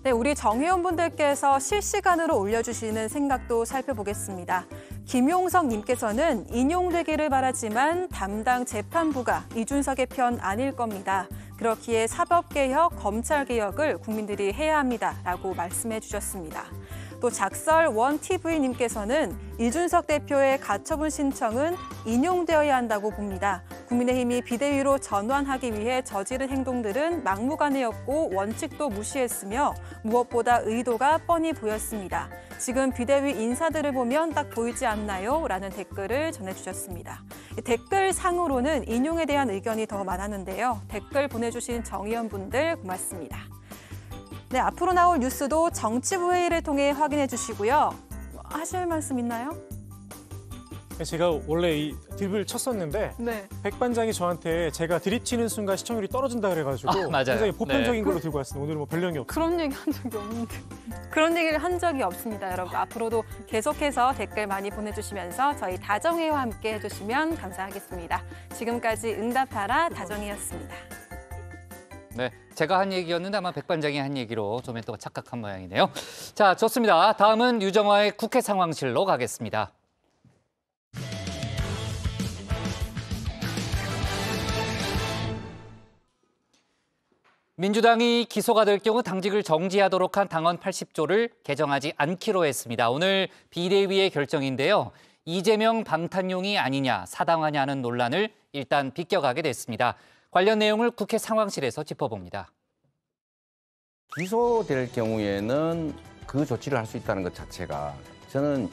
네, 우리 정회원분들께서 실시간으로 올려주시는 생각도 살펴보겠습니다. 김용석님께서는 인용되기를 바라지만 담당 재판부가 이준석의 편 아닐 겁니다. 그렇기에 사법개혁, 검찰개혁을 국민들이 해야 합니다라고 말씀해 주셨습니다. 또 작설원TV님께서는 이준석 대표의 가처분 신청은 인용되어야 한다고 봅니다. 국민의힘이 비대위로 전환하기 위해 저지른 행동들은 막무가내였고 원칙도 무시했으며 무엇보다 의도가 뻔히 보였습니다. 지금 비대위 인사들을 보면 딱 보이지 않나요? 라는 댓글을 전해주셨습니다. 댓글 상으로는 인용에 대한 의견이 더 많았는데요. 댓글 보내주신 정의원분들 고맙습니다. 네, 앞으로 나올 뉴스도 정치부회의를 통해 확인해 주시고요. 하실 말씀 있나요? 제가 원래 이 드립을 쳤었는데 네. 백반장이 저한테 제가 드립 치는 순간 시청률이 떨어진다 그래가지고 맞아요. 굉장히 보편적인 네. 걸로 들고 왔습니다. 오늘 뭐 별령이 없어요. 그런 얘기 한 적이 없는데. 그런 얘기를 한 적이 없습니다, 여러분. 앞으로도 계속해서 댓글 많이 보내주시면서 저희 다정회와 함께 해주시면 감사하겠습니다. 지금까지 응답하라 다정회였습니다. 네, 제가 한 얘기였는데 아마 백반장이 한 얘기로 조멘토가 착각한 모양이네요. 자, 좋습니다. 다음은 유정화의 국회 상황실로 가겠습니다. 민주당이 기소가 될 경우 당직을 정지하도록 한 당헌 80조를 개정하지 않기로 했습니다. 오늘 비대위의 결정인데요. 이재명 방탄용이 아니냐, 사당하냐는 논란을 일단 비껴가게 됐습니다. 관련 내용을 국회 상황실에서 짚어봅니다. 기소될 경우에는 그 조치를 할 수 있다는 것 자체가 저는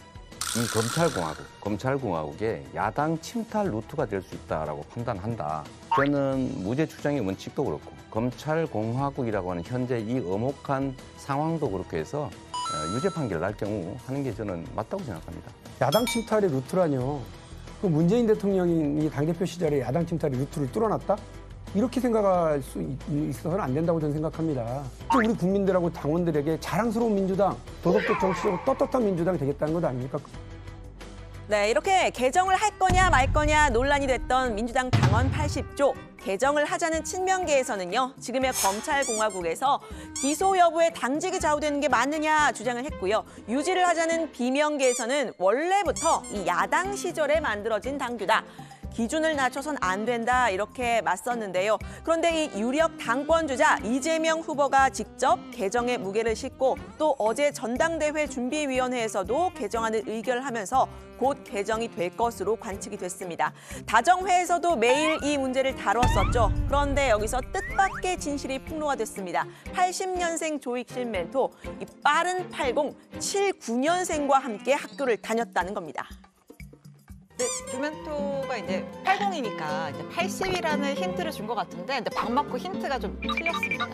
이 검찰공화국의 야당 침탈 루트가 될 수 있다라고 판단한다. 저는 무죄 추정의 원칙도 그렇고 검찰공화국이라고 하는 현재 이 엄혹한 상황도 그렇게 해서 유죄 판결을 날 경우 하는 게 저는 맞다고 생각합니다. 야당 침탈의 루트라뇨. 그 문재인 대통령이 당대표 시절에 야당 침탈의 루트를 뚫어놨다? 이렇게 생각할 수 있어서는 안 된다고 저는 생각합니다. 우리 국민들하고 당원들에게 자랑스러운 민주당, 도덕적 정치적으로 떳떳한 민주당이 되겠다는 것 아닙니까? 네, 이렇게 개정을 할 거냐 말 거냐 논란이 됐던 민주당 당헌 80조. 개정을 하자는 친명계에서는요, 지금의 검찰공화국에서 기소 여부에 당직이 좌우되는 게 맞느냐 주장을 했고요. 유지를 하자는 비명계에서는 원래부터 이 야당 시절에 만들어진 당규다. 기준을 낮춰선 안 된다 이렇게 맞섰는데요. 그런데 이 유력 당권주자 이재명 후보가 직접 개정에 무게를 싣고 또 어제 전당대회 준비위원회에서도 개정안을 의결하면서 곧 개정이 될 것으로 관측이 됐습니다. 다정회에서도 매일 이 문제를 다뤘었죠. 그런데 여기서 뜻밖의 진실이 폭로가 됐습니다. 80년생 조익실 멘토, 이 빠른 80, 79년생과 함께 학교를 다녔다는 겁니다. 네, 조멘토가 이제 80이니까 이제 80이라는 힌트를 준 것 같은데, 근데 박맞고 힌트가 좀 틀렸습니다.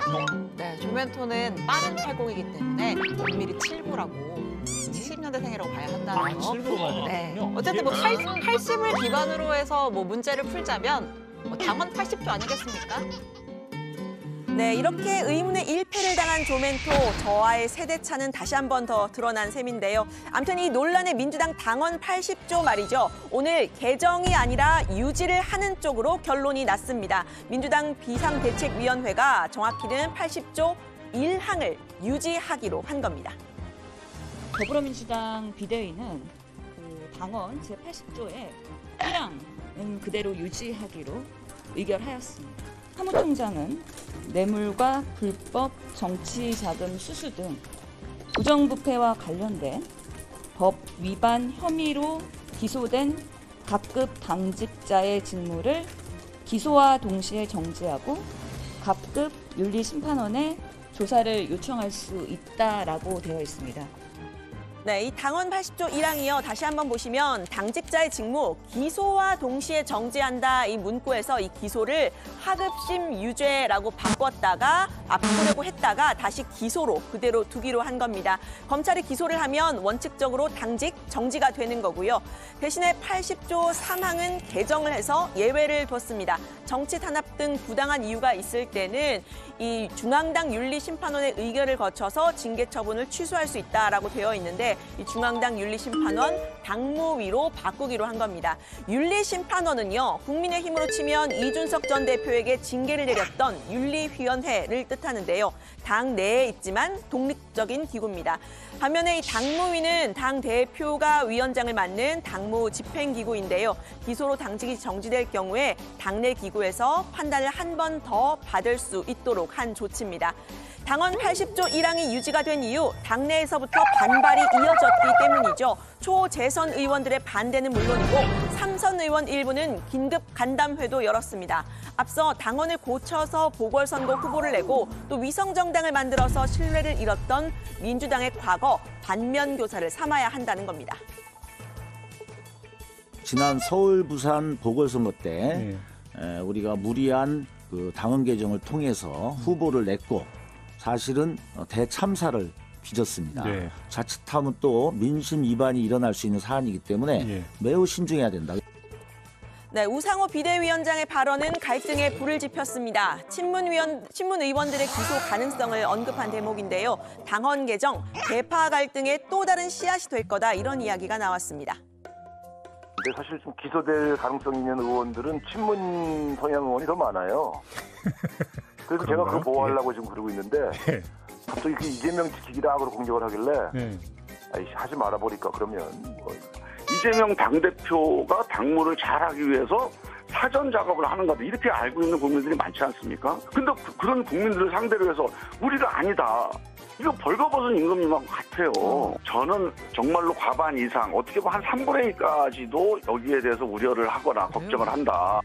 네, 조멘토는 빠른 80이기 때문에 엄밀히 79라고 70년대생이라고 봐야 한다는 거. 79로 봐야 네, 되는군요. 어쨌든 뭐 80을 기반으로 해서 뭐 문제를 풀자면 뭐 당헌 80조 아니겠습니까? 네, 이렇게 의문의 일패를 당한 조멘토, 저와의 세대차는 다시 한 번 더 드러난 셈인데요. 아무튼 이 논란의 민주당 당헌 80조 말이죠. 오늘 개정이 아니라 유지를 하는 쪽으로 결론이 났습니다. 민주당 비상대책위원회가 정확히는 80조 1항을 유지하기로 한 겁니다. 더불어민주당 비대위는 그 당헌 제80조의 1항은 그대로 유지하기로 의결하였습니다. 사무총장은 뇌물과 불법 정치자금 수수 등 부정부패와 관련된 법 위반 혐의로 기소된 각급 당직자의 직무를 기소와 동시에 정지하고 각급 윤리심판원에 조사를 요청할 수 있다라고 되어 있습니다. 네, 이 당헌 80조 1항이요. 다시 한번 보시면 당직자의 직무, 기소와 동시에 정지한다. 이 문구에서 이 기소를 하급심 유죄라고 바꾸려고 했다가 다시 기소로 그대로 두기로 한 겁니다. 검찰이 기소를 하면 원칙적으로 당직 정지가 되는 거고요. 대신에 80조 3항은 개정을 해서 예외를 뒀습니다. 정치 탄압 등 부당한 이유가 있을 때는 이 중앙당 윤리심판원의 의결을 거쳐서 징계 처분을 취소할 수 있다라고 되어 있는데, 이 중앙당 윤리심판원 당무위로 바꾸기로 한 겁니다. 윤리심판원은요, 국민의힘으로 치면 이준석 전 대표에게 징계를 내렸던 윤리위원회를 뜻하는데요. 당 내에 있지만 독립적인 기구입니다. 반면에 이 당무위는 당 대표가 위원장을 맡는 당무 집행기구인데요. 기소로 당직이 정지될 경우에 당내 기구에서 판단을 한 번 더 받을 수 있도록 한 조치입니다. 당헌 80조 1항이 유지가 된 이유, 당내에서부터 반발이 이어졌기 때문이죠. 초재선 의원들의 반대는 물론이고 3선 의원 일부는 긴급 간담회도 열었습니다. 앞서 당헌을 고쳐서 보궐선거 후보를 내고 또 위성정당을 만들어서 신뢰를 잃었던 민주당의 과거 반면교사를 삼아야 한다는 겁니다. 지난 서울, 부산 보궐선거 때 우리가 무리한 그 당헌 개정을 통해서 후보를 냈고 사실은 대참사를 빚었습니다. 네. 자칫하면 또 민심 위반이 일어날 수 있는 사안이기 때문에 매우 신중해야 된다. 네, 우상호 비대위원장의 발언은 갈등에 불을 지폈습니다. 친문 의원들의 기소 가능성을 언급한 대목인데요. 당헌 개정, 계파 갈등의 또 다른 씨앗이 될 거다, 이런 이야기가 나왔습니다. 근데 사실 좀 기소될 가능성 있는 의원들은 친문 성향 의원이 더 많아요. 그래서 제가 그걸 보호하려고 지금 그러고 있는데 갑자기 그 이재명 지키기다 하고 공격을 하길래 아이씨 하지 말아버릴까. 그러면 뭐. 이재명 당대표가 당무를 잘하기 위해서 사전 작업을 하는 거다 이렇게 알고 있는 국민들이 많지 않습니까? 근데 그런 국민들을 상대로 해서 우리가 아니다. 이거 벌거벗은 임금님하고 같아요. 저는 정말로 과반 이상, 어떻게 보면 한 3분의 1까지도 여기에 대해서 우려를 하거나 걱정을 한다.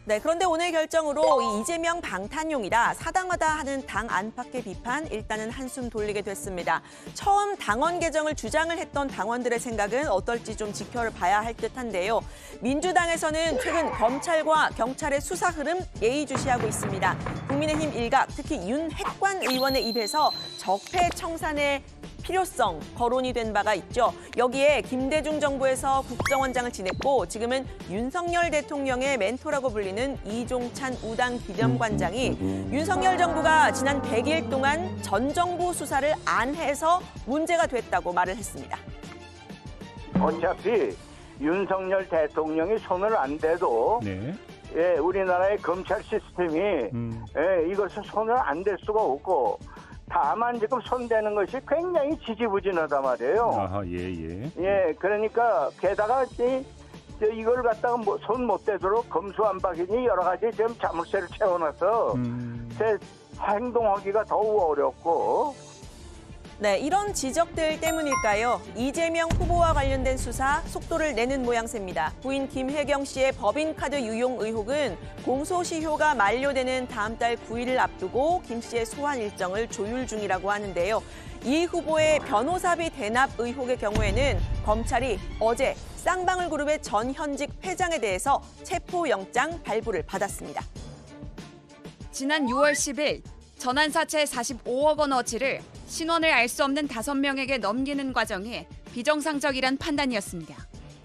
네, 그런데 오늘 결정으로 이 이재명 방탄용이다, 사당하다 하는 당 안팎의 비판 일단은 한숨 돌리게 됐습니다. 처음 당원 개정을 주장을 했던 당원들의 생각은 어떨지 좀 지켜봐야 할 듯한데요. 민주당에서는 최근 검찰과 경찰의 수사 흐름 예의주시하고 있습니다. 국민의힘 일각, 특히 윤핵관 의원의 입에서 적폐 청산의 필요성 거론이 된 바가 있죠. 여기에 김대중 정부에서 국정원장을 지냈고 지금은 윤석열 대통령의 멘토라고 불리는 이종찬 우당 기념관장이 윤석열 정부가 지난 100일 동안 전 정부 수사를 안 해서 문제가 됐다고 말을 했습니다. 어차피 윤석열 대통령이 손을 안 대도 예, 우리나라의 검찰 시스템이 이것을 손을 안 댈 수가 없고 다만 지금 손대는 것이 굉장히 지지부진하단 말이에요. 아하, 예. 예, 그러니까 게다가 이걸 갖다가 손 못 대도록 검수완박이니 여러 가지 지금 자물쇠를 채워놔서 행동하기가 더욱 어렵고. 네, 이런 지적들 때문일까요? 이재명 후보와 관련된 수사 속도를 내는 모양새입니다. 부인 김혜경 씨의 법인카드 유용 의혹은 공소시효가 만료되는 다음 달 9일을 앞두고 김 씨의 소환 일정을 조율 중이라고 하는데요. 이 후보의 변호사비 대납 의혹의 경우에는 검찰이 어제 쌍방울그룹의 전 현직 회장에 대해서 체포영장 발부를 받았습니다. 지난 6월 10일 전환사채 45억 원어치를 신원을 알 수 없는 5명에게 넘기는 과정이 비정상적이란 판단이었습니다.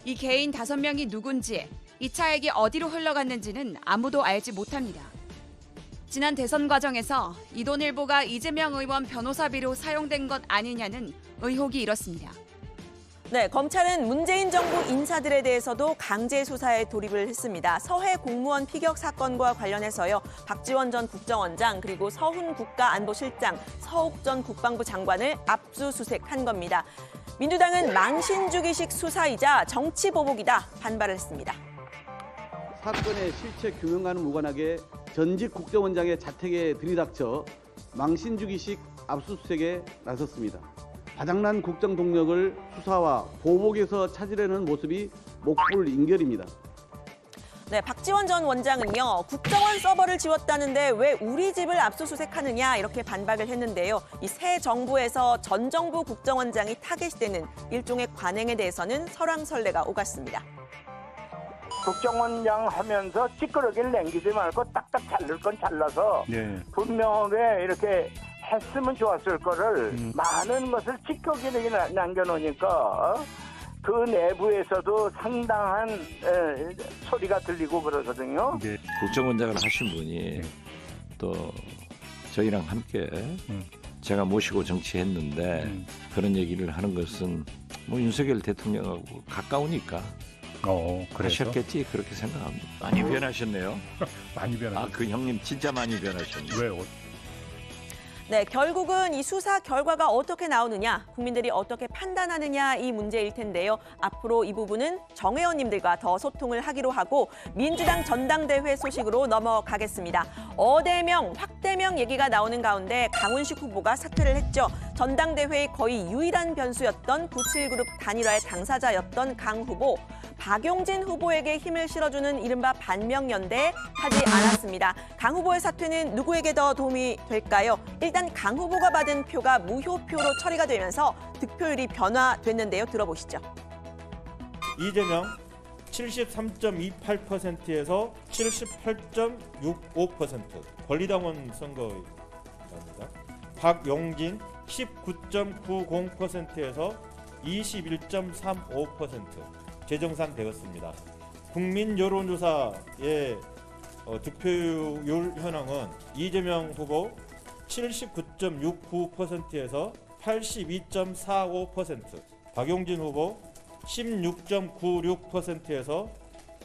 이 개인 5명이 누군지, 이 차액이 어디로 흘러갔는지는 아무도 알지 못합니다. 지난 대선 과정에서 이 돈 일부가 이재명 의원 변호사비로 사용된 것 아니냐는 의혹이 일었습니다. 네, 검찰은 문재인 정부 인사들에 대해서도 강제 수사에 돌입을 했습니다. 서해 공무원 피격 사건과 관련해서요. 박지원 전 국정원장 그리고 서훈 국가안보실장, 서욱 전 국방부 장관을 압수수색한 겁니다. 민주당은 망신주기식 수사이자 정치보복이다 반발을 했습니다. 사건의 실체 규명과는 무관하게 전직 국정원장의 자택에 들이닥쳐 망신주기식 압수수색에 나섰습니다. 바닥난 국정 동력을 수사와 보복에서 찾으려는 모습이 목불인결입니다. 네, 박지원 전 원장은요. 국정원 서버를 지웠다는데 왜 우리 집을 압수수색하느냐 이렇게 반박을 했는데요. 이 새 정부에서 전 정부 국정원장이 타겟이 되는 일종의 관행에 대해서는 설왕설래가 오갔습니다. 국정원장 하면서 찌끄러기를 남기지 말고 딱딱 자를 건 잘라서 분명하게 이렇게 했으면 좋았을 거를 많은 것을 찌꺼기를 남겨놓으니까 그 내부에서도 상당한 소리가 들리고 그러거든요. 국정원장을 하신 분이 또 저희랑 함께 제가 모시고 정치했는데 그런 얘기를 하는 것은 뭐 윤석열 대통령하고 가까우니까 하셨겠지 그렇게 생각합니다. 많이 변하셨네요. 많이 변하셨네요. 그 형님 진짜 많이 변하셨네요. 왜요? 네, 결국은 이 수사 결과가 어떻게 나오느냐, 국민들이 어떻게 판단하느냐 이 문제일 텐데요. 앞으로 이 부분은 정 의원님들과 더 소통을 하기로 하고 민주당 전당대회 소식으로 넘어가겠습니다. 어대명, 확대명 얘기가 나오는 가운데 강훈식 후보가 사퇴를 했죠. 전당대회의 거의 유일한 변수였던 97그룹 단일화의 당사자였던 강 후보. 박용진 후보에게 힘을 실어주는 이른바 반명연대 하지 않았습니다. 강 후보의 사퇴는 누구에게 더 도움이 될까요? 일단 강 후보가 받은 표가 무효표로 처리가 되면서 득표율이 변화됐는데요. 들어보시죠. 이재명 73.28%에서 78.65% 권리당원 선거입니다. 박용진 19.90%에서 21.35% 재정산되었습니다. 국민 여론조사의 득표율 현황은 이재명 후보 79.69%에서 82.45%, 박용진 후보 16.96%에서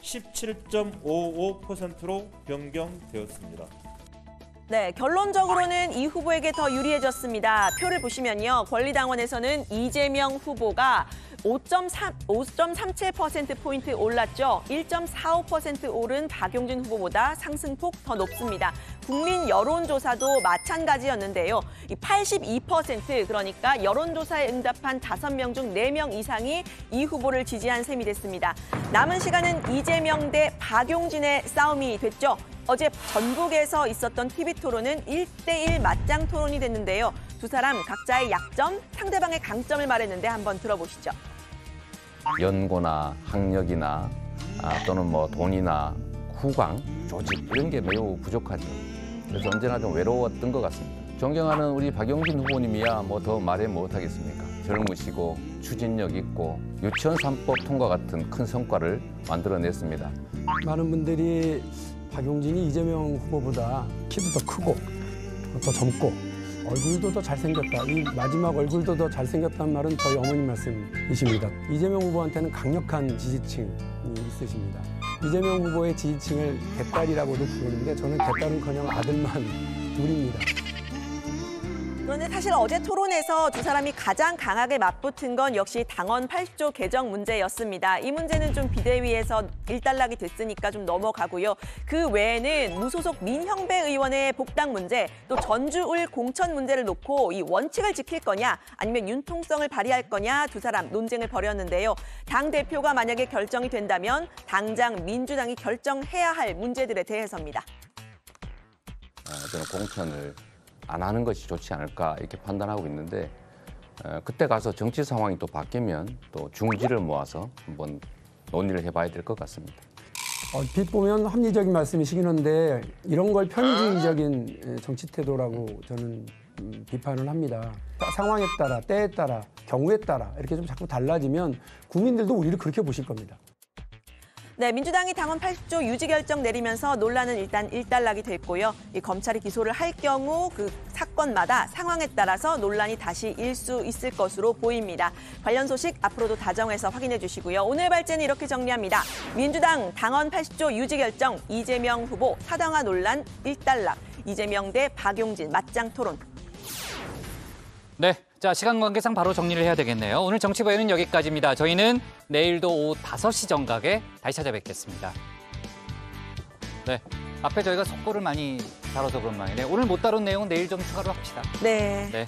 17.55%로 변경되었습니다. 네, 결론적으로는 이 후보에게 더 유리해졌습니다. 표를 보시면요. 권리당원에서는 이재명 후보가 5.37%포인트 올랐죠. 1.45% 오른 박용진 후보보다 상승폭 더 높습니다. 국민 여론조사도 마찬가지였는데요. 82% 그러니까 여론조사에 응답한 5명 중 4명 이상이 이 후보를 지지한 셈이 됐습니다. 남은 시간은 이재명 대 박용진의 싸움이 됐죠. 어제 전북에서 있었던 TV토론은 1대1 맞짱 토론이 됐는데요. 두 사람 각자의 약점, 상대방의 강점을 말했는데 한번 들어보시죠. 연고나 학력이나 또는 뭐 돈이나 후광, 조직 이런 게 매우 부족하죠. 그래서 언제나 좀 외로웠던 것 같습니다. 존경하는 우리 박용진 후보님이야 뭐 더 말해 못하겠습니까? 젊으시고 추진력 있고 유치원 3법 통과 같은 큰 성과를 만들어냈습니다. 많은 분들이 박용진이 이재명 후보보다 키도 더 크고 더 젊고 얼굴도 더 잘생겼다. 이 마지막 얼굴도 더 잘생겼다는 말은 저희 어머님 말씀이십니다. 이재명 후보한테는 강력한 지지층이 있으십니다. 이재명 후보의 지지층을 개딸이라고도 부르는데 저는 개딸은커녕 아들만 둘입니다. 그런데 사실 어제 토론에서 두 사람이 가장 강하게 맞붙은 건 역시 당원 8조 개정 문제였습니다. 이 문제는 좀 비대위에서 일단락이 됐으니까 좀 넘어가고요. 그 외에는 무소속 민형배 의원의 복당 문제, 또 전주울 공천 문제를 놓고 이 원칙을 지킬 거냐 아니면 융통성을 발휘할 거냐 두 사람 논쟁을 벌였는데요. 당대표가 만약에 결정이 된다면 당장 민주당이 결정해야 할 문제들에 대해서입니다. 저는 공천을 안 하는 것이 좋지 않을까 이렇게 판단하고 있는데 그때 가서 정치 상황이 또 바뀌면 또 중지를 모아서 한번 논의를 해봐야 될 것 같습니다. 얼핏 보면 합리적인 말씀이시긴 한데 이런 걸 편의주의적인 정치 태도라고 저는 비판을 합니다. 상황에 따라, 때에 따라, 경우에 따라 이렇게 좀 자꾸 달라지면 국민들도 우리를 그렇게 보실 겁니다. 네, 민주당이 당원 8조 유지 결정 내리면서 논란은 일단 일단락이 됐고요. 이 검찰이 기소를 할 경우 그 사건마다 상황에 따라서 논란이 다시 일 수 있을 것으로 보입니다. 관련 소식 앞으로도 다정해서 확인해 주시고요. 오늘 발제는 이렇게 정리합니다. 민주당 당원 8조 유지 결정, 이재명 후보 타당화 논란 일단락, 이재명 대 박용진 맞짱 토론. 네, 자 시간 관계상 바로 정리를 해야 되겠네요. 오늘 정치부에는 여기까지입니다. 저희는 내일도 오후 5시 정각에 다시 찾아뵙겠습니다. 네, 앞에 저희가 속보를 많이 다뤄서 그런 모양이네요. 오늘 못 다룬 내용은 내일 좀 추가로 합시다. 네. 네.